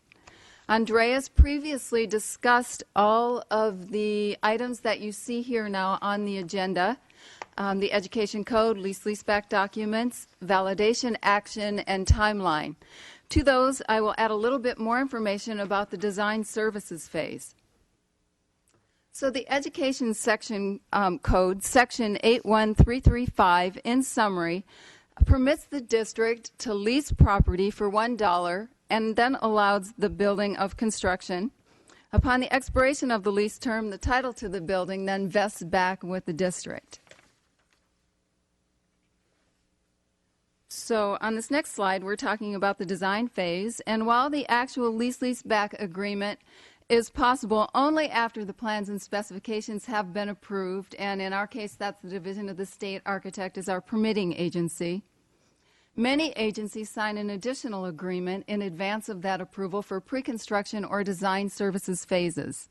Andreas previously discussed all of the items that you see here now on the agenda, the education code, lease-leaseback documents, validation, action, and timeline. To those, I will add a little bit more information about the design services phase. So the education section code, section 81335, in summary, permits the district to lease property for $1 and then allows the building of construction. Upon the expiration of the lease term, the title to the building then vests back with the district. So on this next slide, we're talking about the design phase, and while the actual lease-leaseback agreement is possible only after the plans and specifications have been approved, and in our case, that's the Division of the State Architect as our permitting agency. Many agencies sign an additional agreement in advance of that approval for pre-construction or design services phases.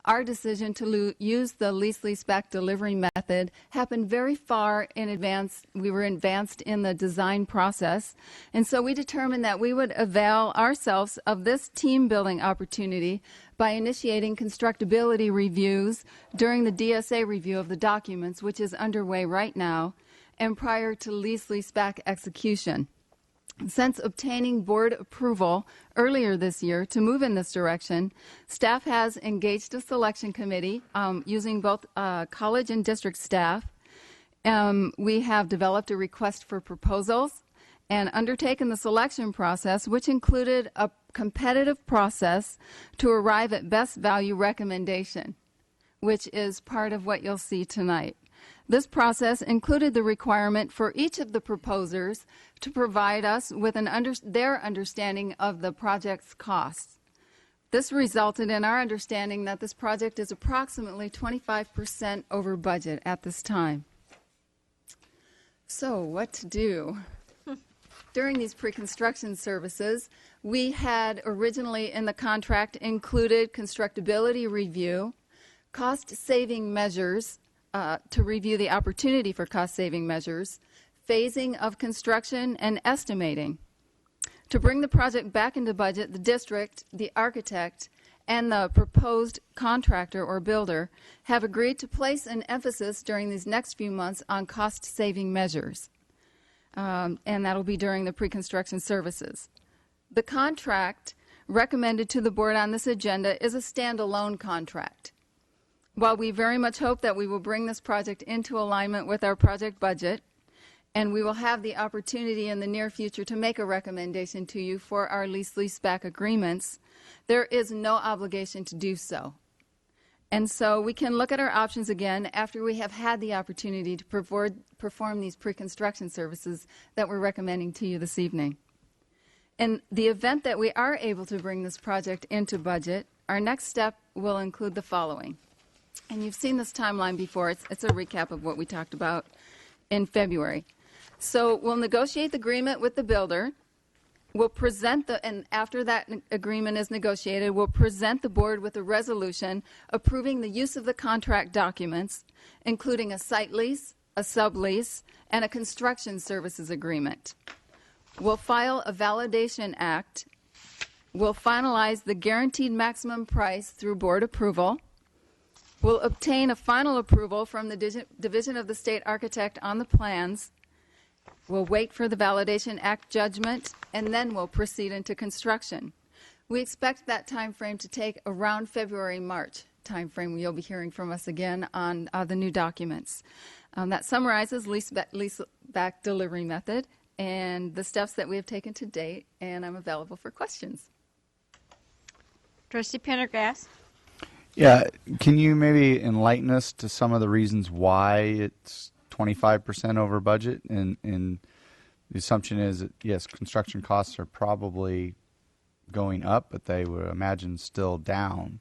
Our decision to use the lease-leaseback delivery method happened very far in advance. We were advanced in the design process, and so we determined that we would avail ourselves of this team-building opportunity by initiating constructability reviews during the DSA review of the documents, which is underway right now, and prior to lease-leaseback execution. Since obtaining board approval earlier this year to move in this direction, staff has engaged a selection committee using both college and district staff. We have developed a request for proposals and undertaken the selection process, which included a competitive process to arrive at best value recommendation, which is part of what you'll see tonight. This process included the requirement for each of the proposers to provide us with their understanding of the project's costs. This resulted in our understanding that this project is approximately 25% over budget at this time. So what to do? During these pre-construction services, we had originally in the contract included constructability review, cost-saving measures, to review the opportunity for cost-saving measures, phasing of construction, and estimating. To bring the project back into budget, the district, the architect, and the proposed contractor or builder have agreed to place an emphasis during these next few months on cost-saving measures, and that'll be during the pre-construction services. The contract recommended to the board on this agenda is a standalone contract. While we very much hope that we will bring this project into alignment with our project budget, and we will have the opportunity in the near future to make a recommendation to you for our lease-leaseback agreements, there is no obligation to do so. And so we can look at our options again after we have had the opportunity to perform these pre-construction services that we're recommending to you this evening. In the event that we are able to bring this project into budget, our next step will include the following. And you've seen this timeline before. It's a recap of what we talked about in February. So we'll negotiate the agreement with the builder. We'll present and after that agreement is negotiated, we'll present the board with a resolution approving the use of the contract documents, including a site lease, a sublease, and a construction services agreement. We'll file a validation act. We'll finalize the guaranteed maximum price through board approval. We'll obtain a final approval from the Division of the State Architect on the plans. We'll wait for the Validation Act judgment, and then we'll proceed into construction. We expect that time frame to take around February-March time frame. You'll be hearing from us again on the new documents. That summarizes leaseback delivery method and the steps that we have taken to date, and I'm available for questions. Trustee Pendergast? Yeah, can you maybe enlighten us to some of the reasons why it's 25% over budget? And the assumption is that, yes, construction costs are probably going up, but they would imagine still down.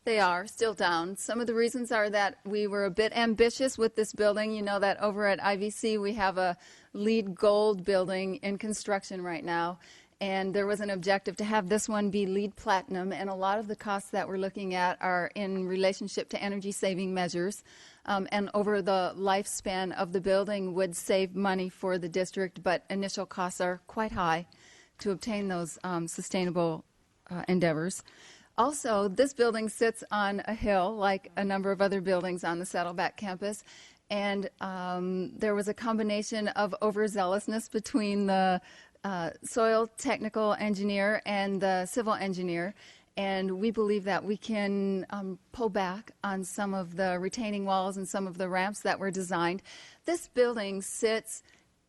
They are still down. Some of the reasons are that we were a bit ambitious with this building. You know that over at IVC we have a LEED Gold building in construction right now. And there was an objective to have this one be LEED Platinum, and a lot of the costs that we're looking at are in relationship to energy saving measures. And over the lifespan of the building would save money for the district, but initial costs are quite high to obtain those sustainable endeavors. Also, this building sits on a hill like a number of other buildings on the Saddleback campus, and there was a combination of overzealousness between the soil technical engineer and the civil engineer, and we believe that we can pull back on some of the retaining walls and some of the ramps that were designed. This building sits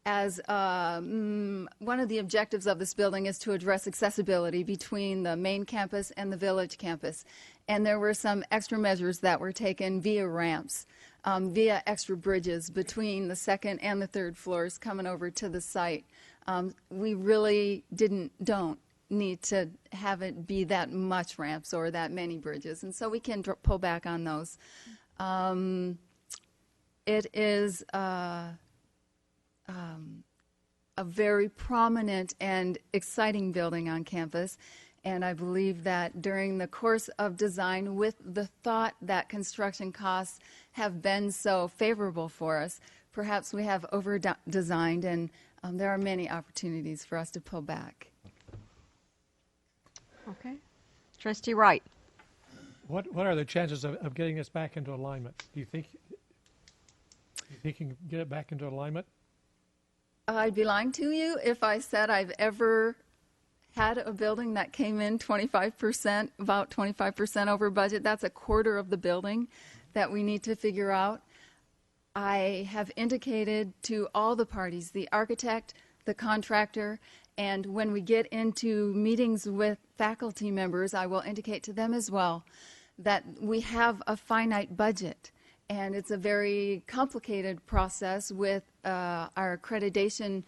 as one of the objectives of this building is to address accessibility between the main campus and the village campus, and there were some extra measures that were taken via ramps, via extra bridges between the second and the third floors coming over to the site. We really don't need to have it be that much ramps or that many bridges, and so we can pull back on those. It is a very prominent and exciting building on campus, and I believe that during the course of design, with the thought that construction costs have been so favorable for us, perhaps we have over-designed, and there are many opportunities for us to pull back. Okay. Trustee Wright. What are the chances of getting this back into alignment? Do you think you can get it back into alignment? I'd be lying to you if I said I've ever had a building that came in 25%, about 25% over budget. That's a quarter of the building that we need to figure out. I have indicated to all the parties, the architect, the contractor, and when we get into meetings with faculty members, I will indicate to them as well that we have a finite budget. And it's a very complicated process with our accreditation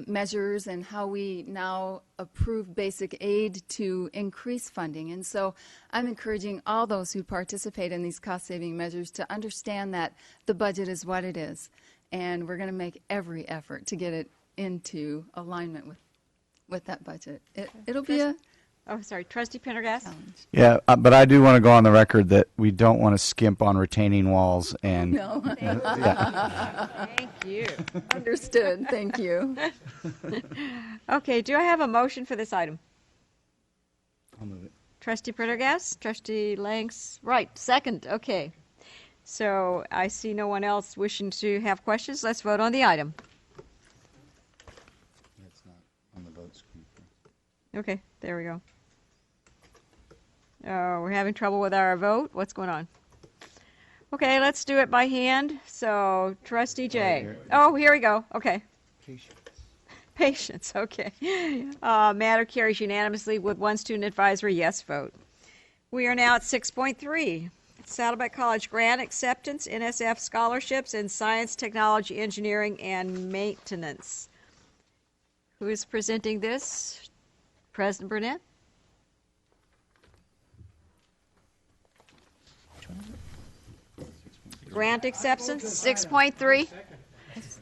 measures and how we now approve basic aid to increase funding. And so I'm encouraging all those who participate in these cost-saving measures to understand that the budget is what it is. And we're going to make every effort to get it into alignment with that budget. It'll be a... Oh, sorry. Trustee Pendergast? Yeah, but I do want to go on the record that we don't want to skimp on retaining walls and... No. Thank you. Understood. Thank you. Okay, do I have a motion for this item? I'll move it. Trustee Pendergast? Trustee Langs? Right, second. Okay. So I see no one else wishing to have questions. Let's vote on the item. It's not on the vote screen. Okay, there we go. We're having trouble with our vote. What's going on? Okay, let's do it by hand. So, Trustee Jay. Oh, here we go. Okay. Patience. Okay. Matter carries unanimously with one student advisory yes vote. We are now at 6.3. Saddleback College grant acceptance, NSF scholarships in science, technology, engineering, and maintenance. Who is presenting this? President Burnett? Grant acceptance, 6.3.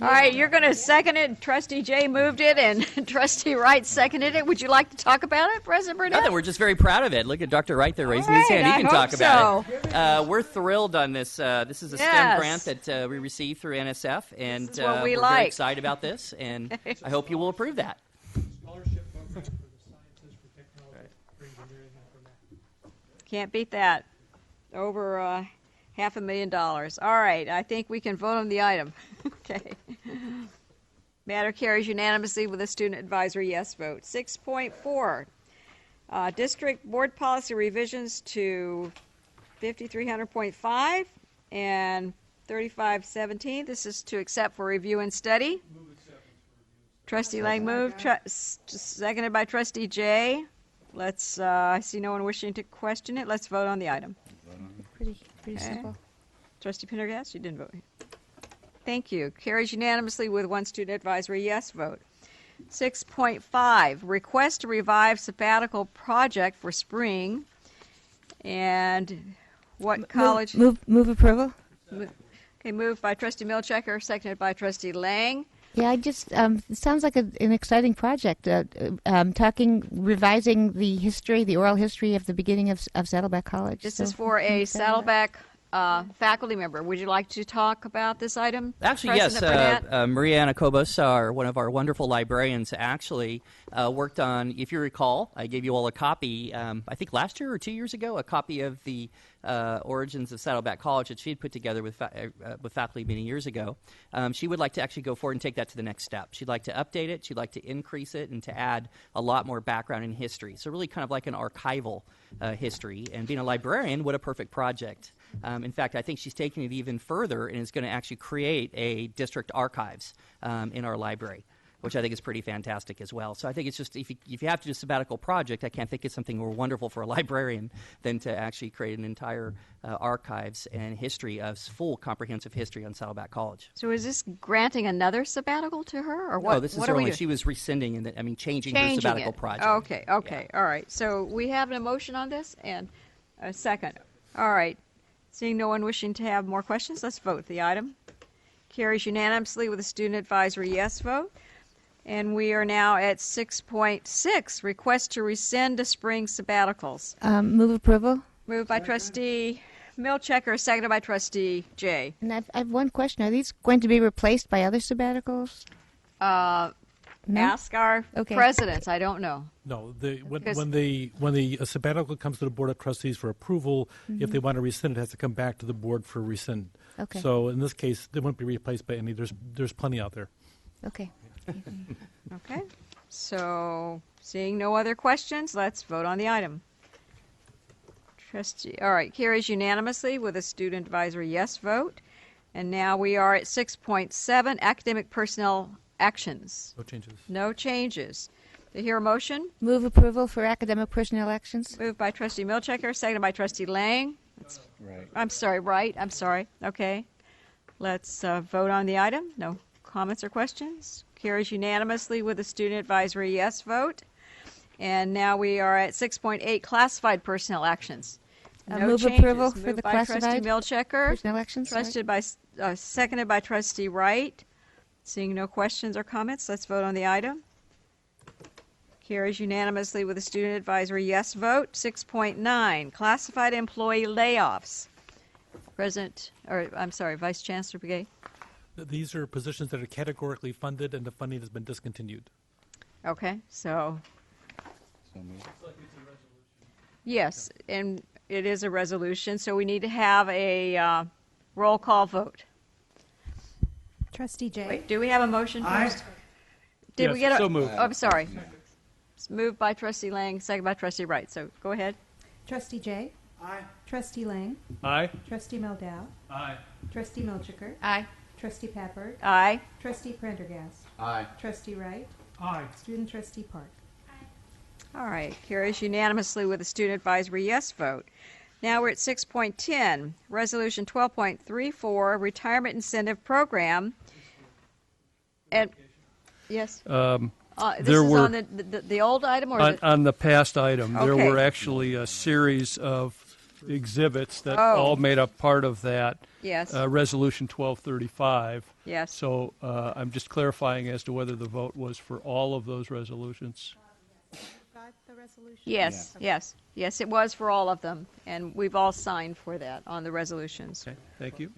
All right, you're going to second it. Trustee Jay moved it, and Trustee Wright seconded it. Would you like to talk about it, President Burnett? Nothing. We're just very proud of it. Look at Dr. Wright there raising his hand. He can talk about it. We're thrilled on this. This is a STEM grant that we received through NSF, and we're very excited about this, and I hope you will approve that. Can't beat that. Over $500,000. All right, I think we can vote on the item. Okay. Matter carries unanimously with a student advisory yes vote. 6.4, district board policy revisions to 5300.5 and 3517. This is to accept for review and study. Trustee Lang moved, seconded by Trustee Jay. Let's, I see no one wishing to question it. Let's vote on the item. Pretty simple. Trustee Pendergast, you didn't vote. Thank you. Carries unanimously with one student advisory yes vote. 6.5, request to revive sabbatical project for spring. And what college? Move approval. Okay, moved by Trustee Milchiker, seconded by Trustee Lang. Yeah, it sounds like an exciting project. Revising the history, the oral history of the beginning of Saddleback College. This is for a Saddleback faculty member. Would you like to talk about this item? Actually, yes. Maria Anna Kobos, one of our wonderful librarians, actually worked on, if you recall, I gave you all a copy, I think last year or 2 years ago, a copy of the Origins of Saddleback College that she had put together with faculty many years ago. She would like to actually go forward and take that to the next step. She'd like to update it. She'd like to increase it and to add a lot more background in history. So really kind of like an archival history. And being a librarian, what a perfect project. In fact, I think she's taking it even further and is going to actually create a district archives in our library, which I think is pretty fantastic as well. So I think it's just, if you have to do a sabbatical project, I can't think of something more wonderful for a librarian than to actually create an entire archives and history of full comprehensive history on Saddleback College. So is this granting another sabbatical to her, or what? No, this is only, she was rescinding, changing her sabbatical project. Okay, yeah. All right. So we have an motion on this and a second. All right. Seeing no one wishing to have more questions, let's vote. The item carries unanimously with a student advisory yes vote. And we are now at 6.6, request to rescind the spring sabbaticals. Move approval. Moved by Trustee Milchiker, seconded by Trustee Jay. And I have one question. Are these going to be replaced by other sabbaticals? No? Ask our presidents. I don't know. No, when the sabbatical comes to the Board of Trustees for approval, if they want to rescind, it has to come back to the board for rescind. Okay. So in this case, they won't be replaced by any. There's plenty out there. Okay. Okay. So seeing no other questions, let's vote on the item. All right, carries unanimously with a student advisory yes vote. And now we are at 6.7, academic personnel actions. No changes. No changes. Do you hear a motion? Move approval for academic personnel actions. Moved by Trustee Milchiker, seconded by Trustee Lang. Right. I'm sorry, Wright. I'm sorry. Okay. Let's vote on the item. No comments or questions? Carries unanimously with a student advisory yes vote. And now we are at 6.8, classified personnel actions. No move changes. approval for Moved the by classified Trustee Milchiker. personnel actions. Seconded by Trustee Wright. Seeing no questions or comments, let's vote on the item. Carries unanimously with a student advisory yes vote. 6.9, classified employee layoffs. Vice Chancellor Begay. These are positions that are categorically funded and the funding has been discontinued. Okay, so. Yes, and it is a resolution, so we need to have a roll call vote. Trustee Jay. Wait, do we have a motion first? Did we get a? So moved. Oh, I'm sorry. It's moved by Trustee Lang, second by Trustee Wright. So go ahead. Trustee Jay. Aye. Trustee Lang. Aye. Trustee Meldow. Aye. Trustee Milchiker. Aye. Trustee Papberg. Aye. Trustee Prendergast. Aye. Trustee Wright. Aye. Student Trustee Park. All right. Carries unanimously with a student advisory yes vote. Now we're at 6.10, Resolution 12.34, Retirement Incentive Program. And yes. This is on the old item or on the past item. Okay. There were actually a series of exhibits that all made up part of that. Yes. Resolution 1235. Yes. So I'm just clarifying as to whether the vote was for all of those resolutions. Yes, yes, yes, it was for all of them, and we've all signed for that on the resolutions. Okay, thank you.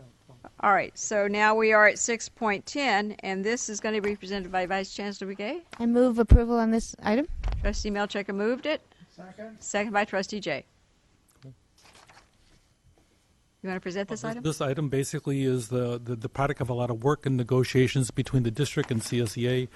All right, so now we are at 6.10, and this is going to be presented by Vice Chancellor Begay. I move approval on this item. Trustee Milchiker moved it. Second by Trustee Jay. You want to present this item? This item basically is the product of a lot of work and negotiations between the district and CSEA.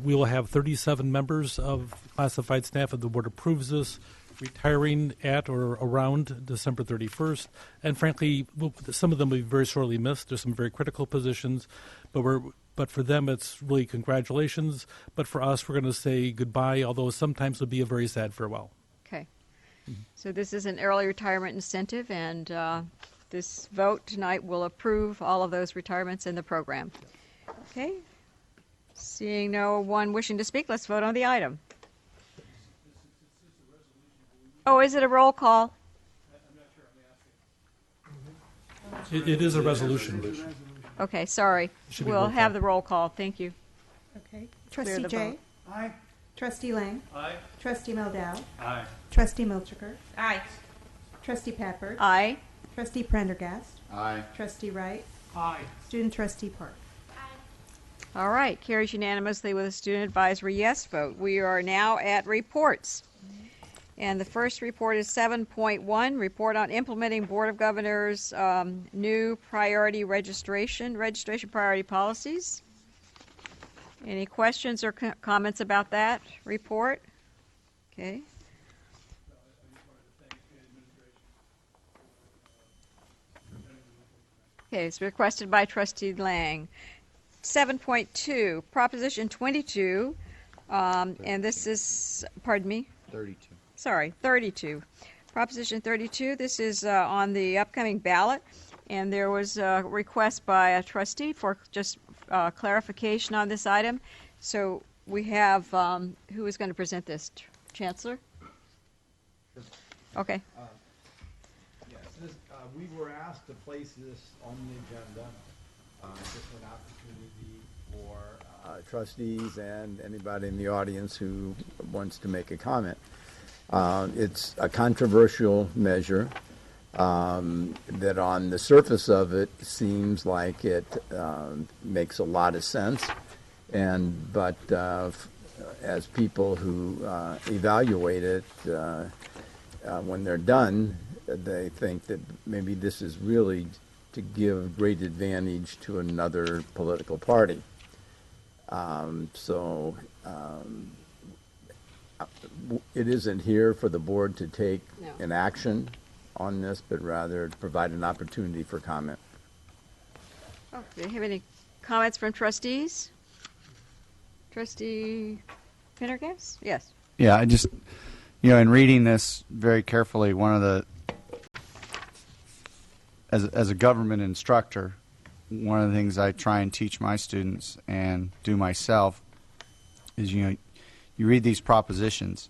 We will have 37 members of classified staff if the board approves this, retiring at or around December 31st. And frankly, some of them will be very sorely missed. There's some very critical positions, but we're But for them, it's really congratulations. But for us, we're going to say goodbye, although sometimes it would be a very sad farewell. Okay. So this is an early retirement incentive, and this vote tonight will approve all of those retirements in the program. Okay. Seeing no one wishing to speak, let's vote on the item. Oh, is it a roll call? It is a resolution. Okay, sorry. We'll have the roll call. Thank you. Okay. Clear Trustee the Jay? vote. Aye. Trustee Lang? Aye. Trustee Meldau? Aye. Trustee Milchiker? Aye. Trustee Patberg? Aye. Trustee Prendergast? Aye. Trustee Wright? Aye. Student Trustee Park? All right, carries unanimously with a student advisory yes vote. We are now at reports. And the first report is 7.1, report on implementing Board of Governors' new priority registration priority policies. Any questions or comments about that report? Okay. Okay, it's requested by Trustee Lang. 7.2, Proposition 22, and this is, pardon me? 32. Proposition 32, this is on the upcoming ballot, and there was a request by a trustee for just clarification on this item. So we have, who is going to present this? Chancellor? Okay. Yes, we were asked to place this on the agenda. Just an opportunity for trustees and anybody in the audience who wants to make a comment. It's a controversial measure that on the surface of it seems like it makes a lot of sense, but as people who evaluate it, when they're done, they think that maybe this is really to give great advantage to another political party. It isn't here for the board to take an action on this, but rather provide an opportunity for comment. Oh, do you have any comments from trustees? Trustee Pendergast? Yes. Yeah, I just, in reading this very carefully, one of the, as a government instructor, one of the things I try and teach my students and do myself is, you read these propositions,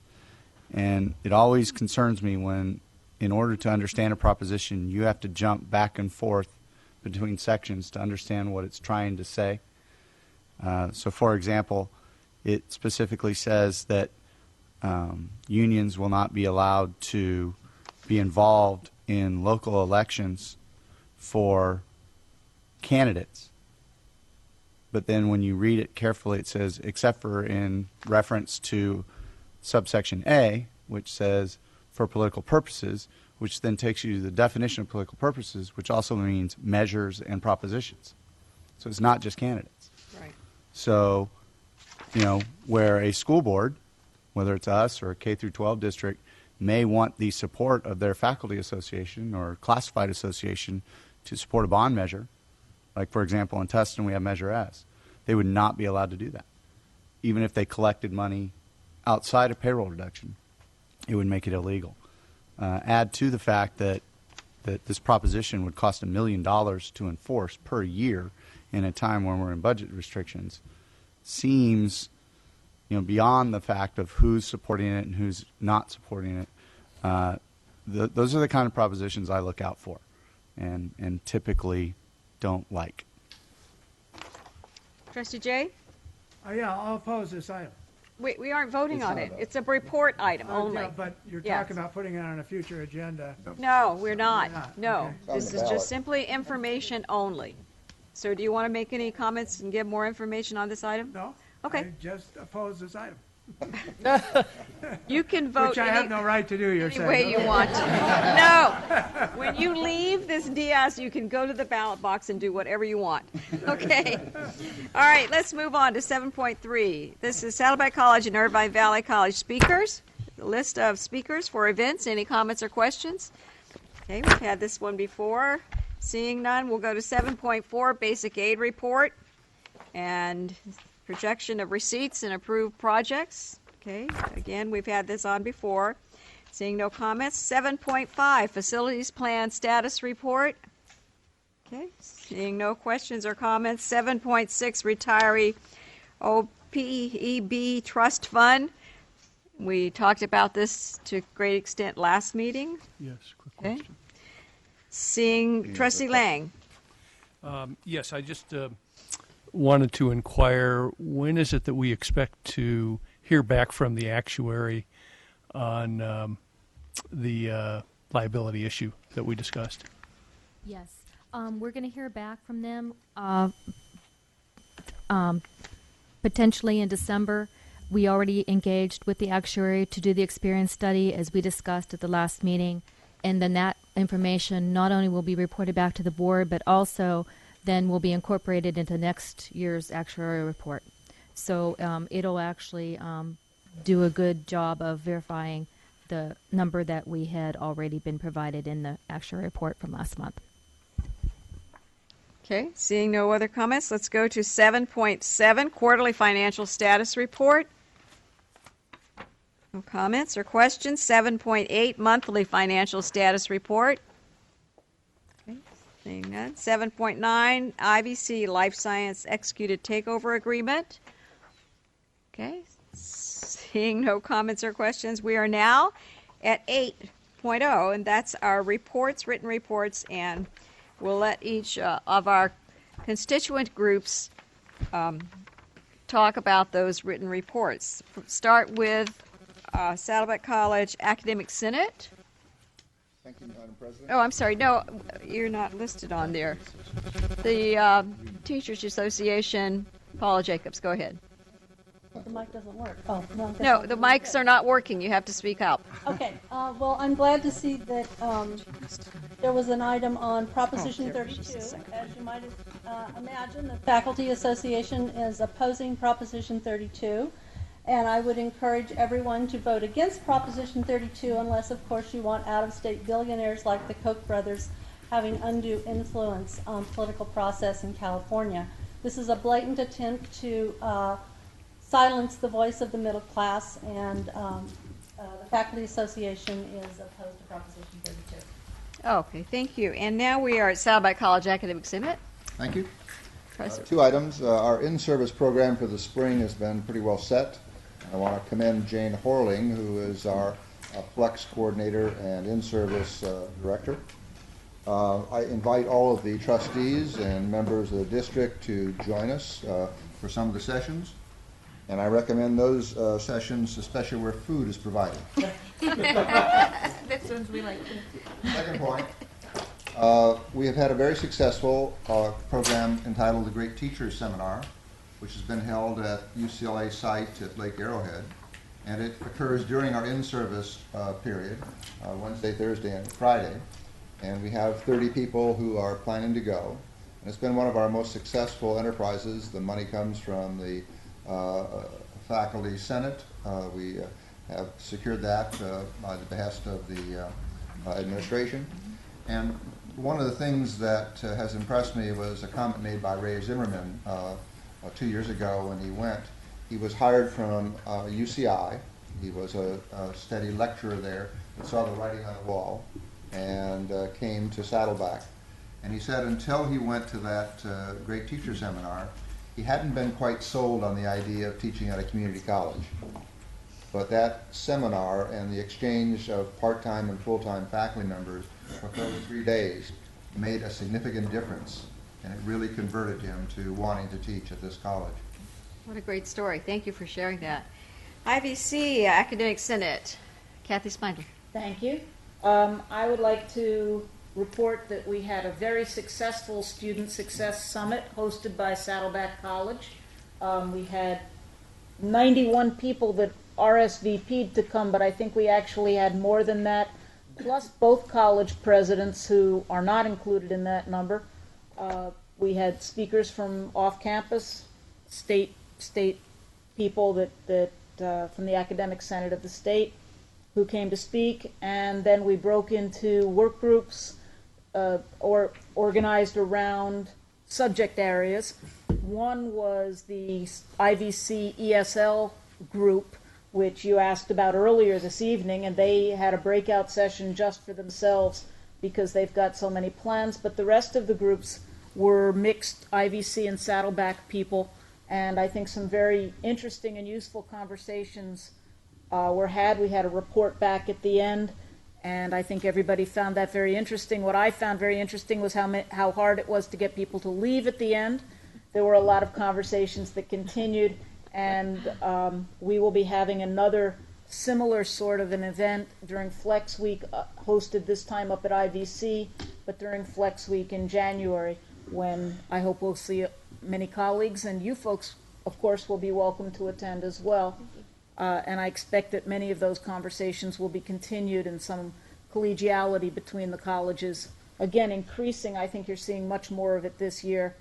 and it always concerns me when, in order to understand a proposition, you have to jump back and forth between sections to understand what it's trying to say. So, for example, it specifically says that unions will not be allowed to be involved in local elections for candidates. But then when you read it carefully, it says, except for in reference to subsection A, which says for political purposes, which then takes you to the definition of political purposes, which also means measures and propositions. So it's not just candidates. Right. So, where a school board, whether it's us or a K through 12 district, may want the support of their faculty association or classified association to support a bond measure, like, for example, in Tustin we have Measure S, they would not be allowed to do that. Even if they collected money outside of payroll reduction, it would make it illegal. Add to the fact that this proposition would cost $1 million to enforce per year in a time when we're in budget restrictions seems, beyond the fact of who's supporting it and who's not supporting it. Those are the kind of propositions I look out for and typically don't like. Trustee Jay? Yeah, I'll oppose this item. We aren't voting on it. It's a report item only. Yeah, but you're talking about putting it on a future agenda. No, we're not. No, Okay. this is just simply information only. So do you want to make any comments and give more information on this item? No. Okay. I just oppose this item. You can vote Which I have no right to do, you're any saying. way you want to. No. When you leave this dais, you can go to the ballot box and do whatever you want. Okay. All right, let's move on to 7.3. This is Saddleback College and Irvine Valley College speakers. The list of speakers for events. Any comments or questions? Okay, we've had this one before. Seeing none, we'll go to 7.4, Basic Aid Report. and projection of receipts and approved projects. Okay, again, we've had this on before. Seeing no comments. 7.5, facilities plan status report. Okay, seeing no questions or comments. 7.6, retiree OPEB trust fund. We talked about this to a great extent last meeting. Yes, quick Okay. question. Seeing Trustee Lang. Yes, I just wanted to inquire, when is it that we expect to hear back from the actuary on the liability issue that we discussed? Yes. We're going to hear back from them potentially in December. We already engaged with the actuary to do the experience study, as we discussed at the last meeting, and then that information not only will be reported back to the board, but also then will be incorporated into next year's actuarial report. So it'll actually do a good job of verifying the number that we had already been provided in the actuarial report from last month. Okay, seeing no other comments, let's go to 7.7, quarterly financial status report. No comments or questions. 7.8, monthly financial status report. Okay, seeing none. 7.9, IVC Life Science executed takeover agreement. Okay, seeing no comments or questions, we are now at 8.0, and that's our reports, written reports, and we'll let each of our constituent groups talk about those written reports. Start with Saddleback College Academic Senate. Thank you, Madam President. Oh, I'm sorry. No, you're not listed on there. The Teachers Association, Paula Jacobs, go ahead. The mic doesn't work. Oh, no. No, the mics are not working. You have to speak up. Okay. Well, I'm glad to see that there was an item on Proposition 32. As you might imagine, the Faculty Association is opposing Proposition 32. And I would encourage everyone to vote against Proposition 32 unless, of course, you want out-of-state billionaires like the Koch brothers having undue influence on political process in California. This is a blatant attempt to silence the voice of the middle class, and the Faculty Association is opposed to Proposition 32. Okay, thank you. And now we are at Saddleback College Academic Senate. Thank you. Two items. Our in-service program for the spring has been pretty well set. I want to commend Jane Horling, who is our Flex Coordinator and in-service Director. I invite all of the trustees and members of the district to join us for some of the sessions. And I recommend those sessions, especially where food is provided. That's ones we like too. Second point, we have had a very successful program entitled the Great Teachers Seminar, which has been held at UCLA site at Lake Arrowhead. And it occurs during our in-service period, Wednesday, Thursday, and Friday. And we have 30 people who are planning to go. And it's been one of our most successful enterprises. The money comes from the Faculty Senate. We have secured that by the behest of the administration. And one of the things that has impressed me was a comment made by Ray Zimmerman 2 years ago when he went. He was hired from UCI. He was a steady lecturer there and saw the writing on the wall and came to Saddleback. And he said until he went to that Great Teacher Seminar, he hadn't been quite sold on the idea of teaching at a community college. But that seminar and the exchange of part-time and full-time faculty members for 3 days made a significant difference, and it really converted him to wanting to teach at this college. What a great story. Thank you for sharing that. IVC Academic Senate, Kathy Spindler. Thank you. I would like to report that we had a very successful Student Success Summit hosted by Saddleback College. We had 91 people that RSVP'd to come, but I think we actually had more than that, plus both college presidents who are not included in that number. We had speakers from off-campus, state people that from the Academic Senate of the state who came to speak, and then we broke into work groups or organized around subject areas. One was the IVC ESL group, which you asked about earlier this evening, and they had a breakout session just for themselves because they've got so many plans. But the rest of the groups were mixed IVC and Saddleback people, and I think some very interesting and useful conversations were had. We had a report back at the end, and I think everybody found that very interesting. What I found very interesting was how hard it was to get people to leave at the end. There were a lot of conversations that continued, and we will be having another similar sort of an event during Flex Week, hosted this time up at IVC, but during Flex Week in January, when I hope we'll see many colleagues, and you folks, of course, will be welcome to attend as well. And I expect that many of those conversations will be continued in some collegiality between the colleges. Again, increasing, I think you're seeing much more of it this year,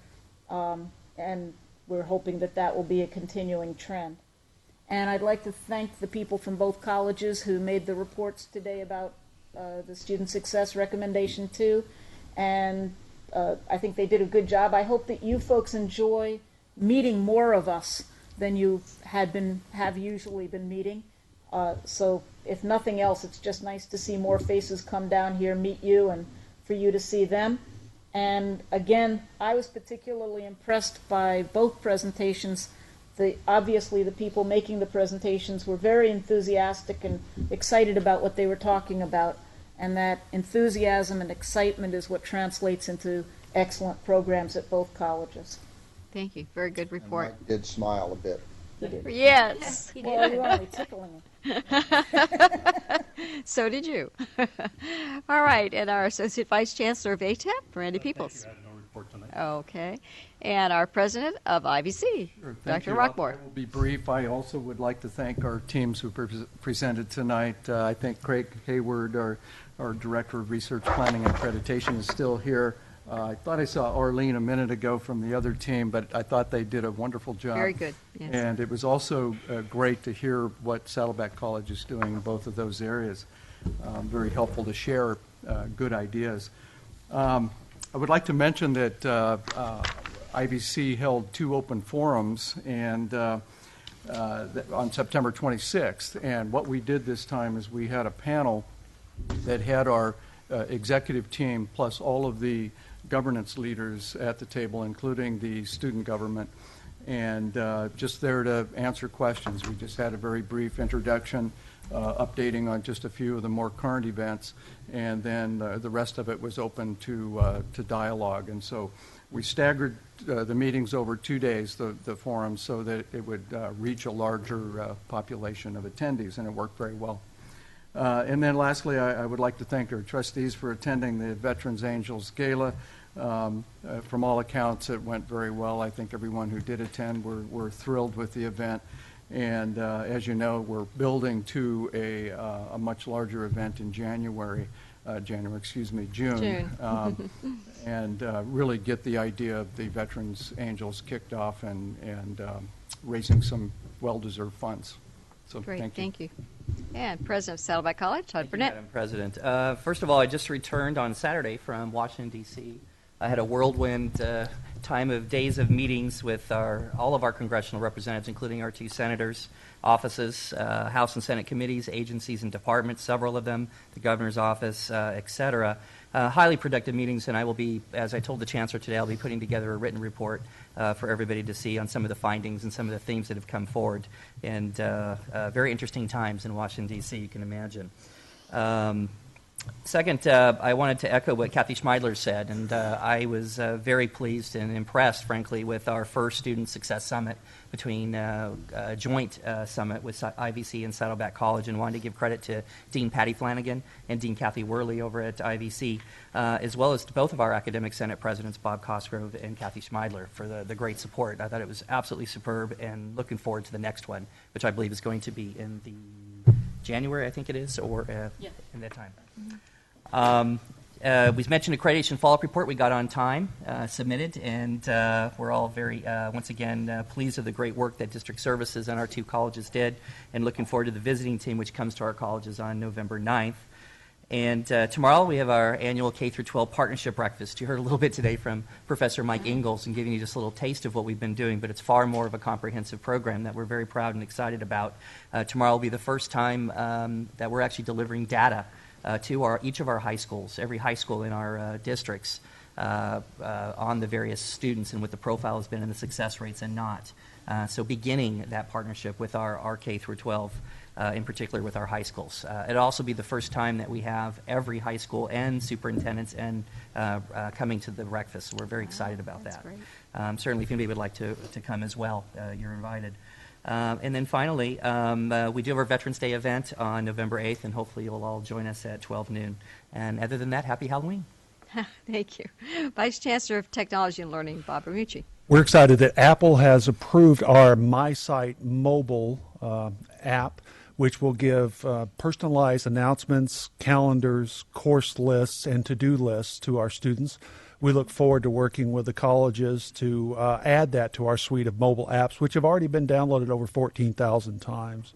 and we're hoping that that will be a continuing trend. And I'd like to thank the people from both colleges who made the reports today about the Student Success Recommendation 2, and I think they did a good job. I hope that you folks enjoy meeting more of us than you have usually been meeting. So if nothing else, it's just nice to see more faces come down here, meet you, and for you to see them. And again, I was particularly impressed by both presentations. Obviously, the people making the presentations were very enthusiastic and excited about what they were talking about. And that enthusiasm and excitement is what translates into excellent programs at both colleges. Thank you. Very good report. And Mike did smile a bit. He did. Yes. He did. Well, you were only tickling him. So did you. All right. And our Associate Vice Chancellor of ATEP, Randy Peoples. I have no report tonight. Okay. And our President of IVC, Sure, Dr. Rockmore. I will be brief. I also would like to thank our teams who presented tonight. I think Craig Hayward, our Director of Research Planning and Accreditation, is still here. I thought I saw Arlene a minute ago from the other team, but I thought they did a wonderful job. Very good, yes. And it was also great to hear what Saddleback College is doing in both of those areas. Very helpful to share good ideas. I would like to mention that IVC held 2 open forums and on September 26th. And what we did this time is we had a panel that had our executive team plus all of the governance leaders at the table, including the student government, and just there to answer questions. We just had a very brief introduction, updating on just a few of the more current events, and then the rest of it was open to dialogue. And so we staggered the meetings over 2 days, the forums, so that it would reach a larger population of attendees, and it worked very well. And then lastly, I would like to thank our trustees for attending the Veterans Angels Gala. From all accounts, it went very well. I think everyone who did attend were thrilled with the event. And as you know, we're building to a much larger event in June. And really get the idea of the Veterans Angels kicked off and raising some well-deserved funds. So Great, thank you. And President of Saddleback College, Todd Burnett. Madam President. First of all, I just returned on Saturday from Washington, D.C. I had a whirlwind time of days of meetings with all of our congressional representatives, including our 2 senators' offices, House and Senate committees, agencies, and departments, several of them, the governor's office, et cetera. Highly productive meetings, and I will be, as I told the Chancellor today, I'll be putting together a written report for everybody to see on some of the findings and some of the themes that have come forward. And very interesting times in Washington, D.C., you can imagine. Second, I wanted to echo what Kathy Schmeidler said, and I was very pleased and impressed, frankly, with our first Student Success Summit between a joint summit with IVC and Saddleback College, and wanted to give credit to Dean Patty Flanagan and Dean Kathy Worley over at IVC, as well as to both of our Academic Senate Presidents, Bob Cosgrove and Kathy Schmeidler, for the great support. I thought it was absolutely superb, and looking forward to the next one, which I believe is going to be in the January, I think it is, or in that time. We mentioned accreditation follow-up report. We got on time, submitted, and we're all very, once again, pleased with the great work that District Services and our 2 colleges did, and looking forward to the visiting team, which comes to our colleges on November 9th. And tomorrow we have our annual K-12 Partnership Breakfast. You heard a little bit today from Professor Mike Ingalls and giving you just a little taste of what we've been doing, but it's far more of a comprehensive program that we're very proud and excited about. Tomorrow will be the first time that we're actually delivering data to each of our high schools, every high school in our districts, on the various students and what the profile has been and the success rates and not. So beginning that partnership with our K-12, in particular with our high schools. It'll also be the first time that we have every high school and superintendents and coming to the breakfast. So we're very excited about that. Certainly if anybody would like to come as well, you're invited. And then finally, we do have our Veterans Day event on November 8th, and hopefully you'll all join us at 12 noon. And other than that, happy Halloween. Thank you. Vice Chancellor of Technology and Learning, Bob Ramucci. We're excited that Apple has approved our MySite mobile app, which will give personalized announcements, calendars, course lists, and to-do lists to our students. We look forward to working with the colleges to add that to our suite of mobile apps, which have already been downloaded over 14,000 times.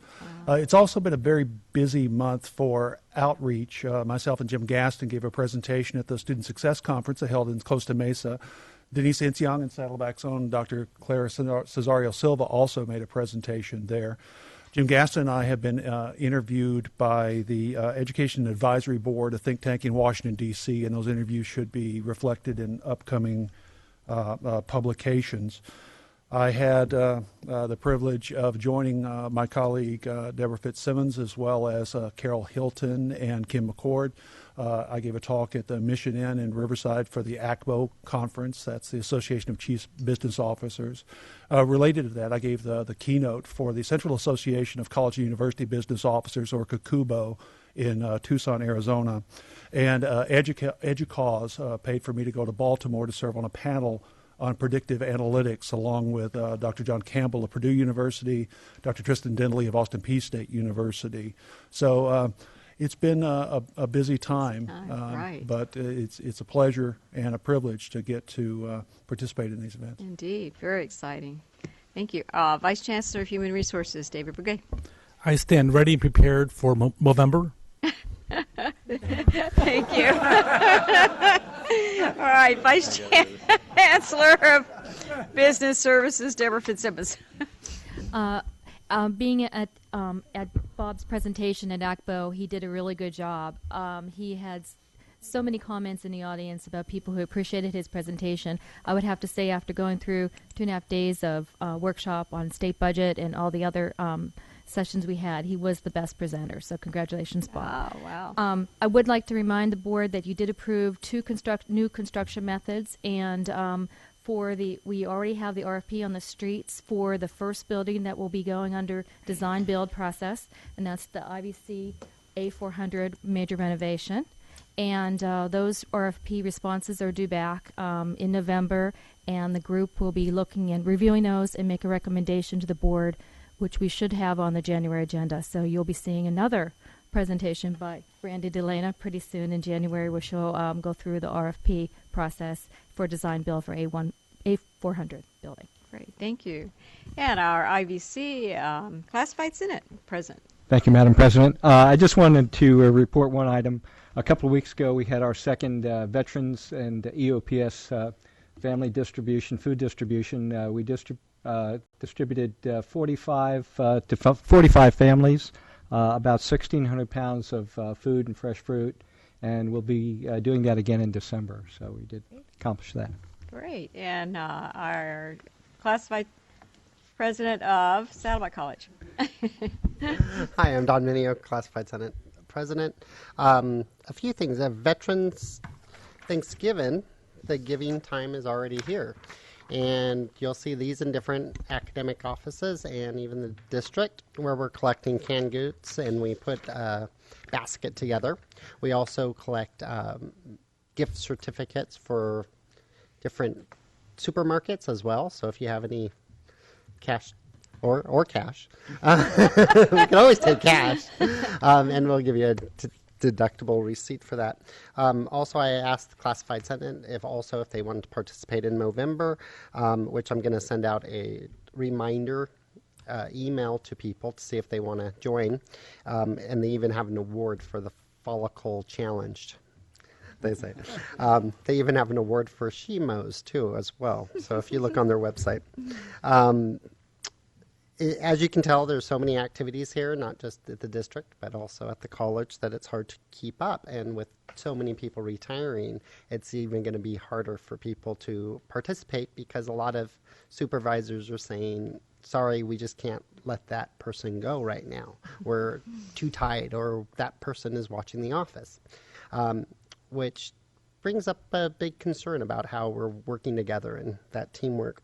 It's also been a very busy month for outreach. Myself and Jim Gaston gave a presentation at the Student Success Conference held in Costa Mesa. Denise Insiang and Saddleback's own Dr. Clara Cesario Silva also made a presentation there. Jim Gaston and I have been interviewed by the Education Advisory Board, a think tank in Washington, D.C., and those interviews should be reflected in upcoming publications. I had the privilege of joining my colleague Deborah Fitzsimmons as well as Carol Hilton and Kim McCord. I gave a talk at the Mission Inn in Riverside for the ACBO conference. That's the Association of Chief Business Officers. Related to that, I gave the keynote for the Central Association of College and University Business Officers, or CACUBO, in Tucson, Arizona. And EDUCAUSE paid for me to go to Baltimore to serve on a panel on predictive analytics, along with Dr. John Campbell of Purdue University, Dr. Tristan Dindley of Austin Peay State University. So it's been a busy time, but it's a pleasure and a privilege to get to participate in these events. Indeed, very exciting. Thank you. Vice Chancellor of Human Resources, David Breguet. I stand ready and prepared for Movember. Thank you. All right, Vice Chancellor of Business Services, Deborah Fitzsimmons. Being at Bob's presentation at ACBO, he did a really good job. He had so many comments in the audience about people who appreciated his presentation. I would have to say, after going through 2.5 days of workshop on state budget and all the other sessions we had, he was the best presenter. So congratulations, Bob. Wow. I would like to remind the board that you did approve 2 new construction methods, and we already have the RFP on the streets for the first building that will be going under design build process, and that's the IVC A400 major renovation. And those RFP responses are due back in November, and the group will be looking and reviewing those and make a recommendation to the board, which we should have on the January agenda. So you'll be seeing another presentation by Randy Delana pretty soon in January, which will go through the RFP process for design build for A400 building. Great, thank you. And our IVC Classified Senate President. Thank you, Madam President. I just wanted to report one item. A couple of weeks ago, we had our second Veterans and EOPS family distribution, food distribution. We distributed 45 families, about 1,600 pounds of food and fresh fruit, and we'll be doing that again in December. So we did accomplish that. Great. And our classified president of Saddleback College. Hi, I'm Don Minio, Classified Senate President. A few things. Veterans Thanksgiving, the giving time is already here. And you'll see these in different academic offices and even the district where we're collecting canned goods, and we put a basket together. We also collect gift certificates for different supermarkets as well. So if you have any cash or cash, we can always take cash, and we'll give you a deductible receipt for that. Also, I asked the Classified Senate if they wanted to participate in Movember, which I'm going to send out a reminder email to people to see if they want to join. And they even have an award for the follicle challenged, they say. They even have an award for she-mows, too, as well. So if you look on their website. As you can tell, there's so many activities here, not just at the district, but also at the college, that it's hard to keep up. And with so many people retiring, it's even going to be harder for people to participate because a lot of supervisors are saying, sorry, we just can't let that person go right now. We're too tight, or that person is watching The Office, which brings up a big concern about how we're working together and that teamwork.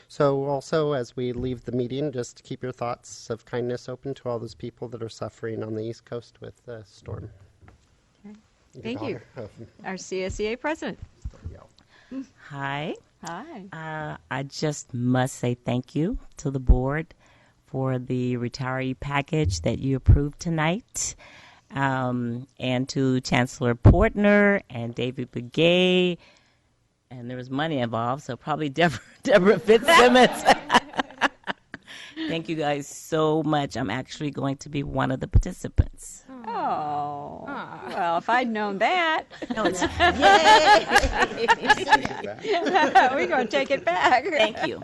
So also, as we leave the meeting, just keep your thoughts of kindness open to all those people that are suffering on the East Coast with the storm. Okay. Thank you. Our CSEA president. Hi. Hi. I just must say thank you to the board for the retiree package that you approved tonight, and to Chancellor Portner and David Begay. And there was money involved, so probably Deborah Fitzsimmons. Thank you guys so much. I'm actually going to be one of the participants. Oh. Well, if I'd known that. No, it's, We're going to take it back. Thank you.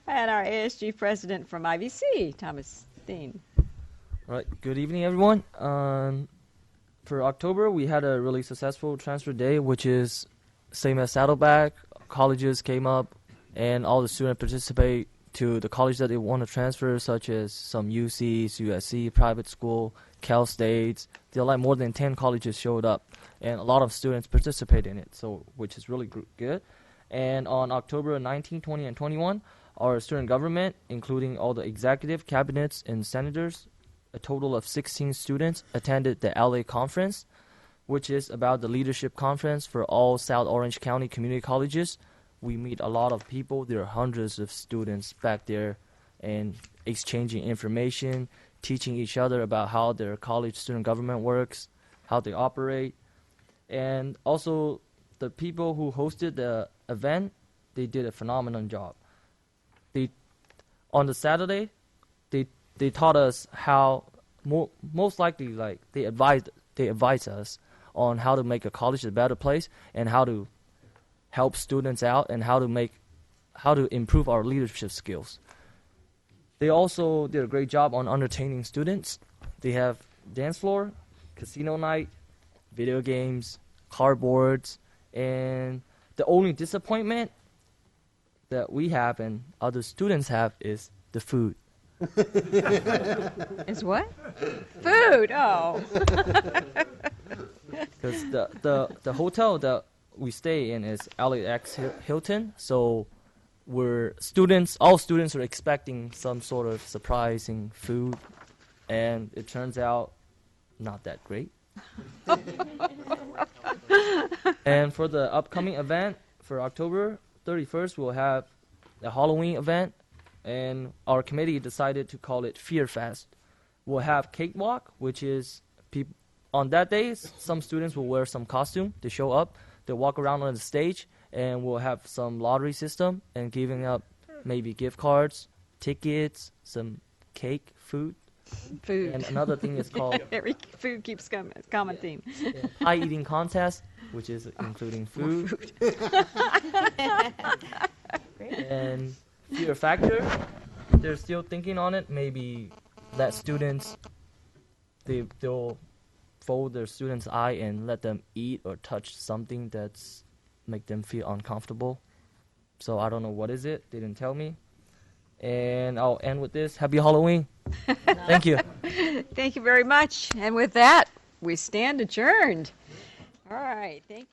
And our ASG president from IVC, Thomas Steen. All right. Good evening, everyone. For October, we had a really successful transfer day, which is same as Saddleback. Colleges came up, and all the students participate to the college that they want to transfer, such as some UCs, USC, private school, Cal States. There are like more than 10 colleges showed up, and a lot of students participate in it, so which is really good. And on October 19, 20, and 21, our student government, including all the executive, cabinets, and senators, a total of 16 students attended the LA conference, which is about the leadership conference for all South Orange County community colleges. We meet a lot of people. There are hundreds of students back there and exchanging information, teaching each other about how their college student government works, how they operate. And also the people who hosted the event, they did a phenomenal job. On the Saturday, they taught us how, most likely, like they advised us on how to make a college a better place and how to help students out and how to improve our leadership skills. They also did a great job on entertaining students. They have dance floor, casino night, video games, cardboards, and the only disappointment that we have and other students have is the food. Is what? Food. Oh. Because the hotel that we stay in is LAX Hilton, so all students are expecting some sort of surprising food, and it turns out not that great. And for the upcoming event for October 31st, we'll have a Halloween event, and our committee decided to call it Fear Fest. We'll have cakewalk, which is on that day, some students will wear some costume to show up. They'll walk around on the stage, and we'll have some lottery system and giving up maybe gift cards, tickets, some cake, food. And another thing is called every food keeps coming. It's a common theme. Pie eating contest, which is including food. And fear factor, they're still thinking on it. Maybe let students, they'll fold their students' eye and let them eat or touch something that's make them feel uncomfortable. So I don't know what is it. They didn't tell me. And I'll end with this. Happy Halloween. Thank you. Thank you very much. And with that, we stand adjourned. All right. Thank you.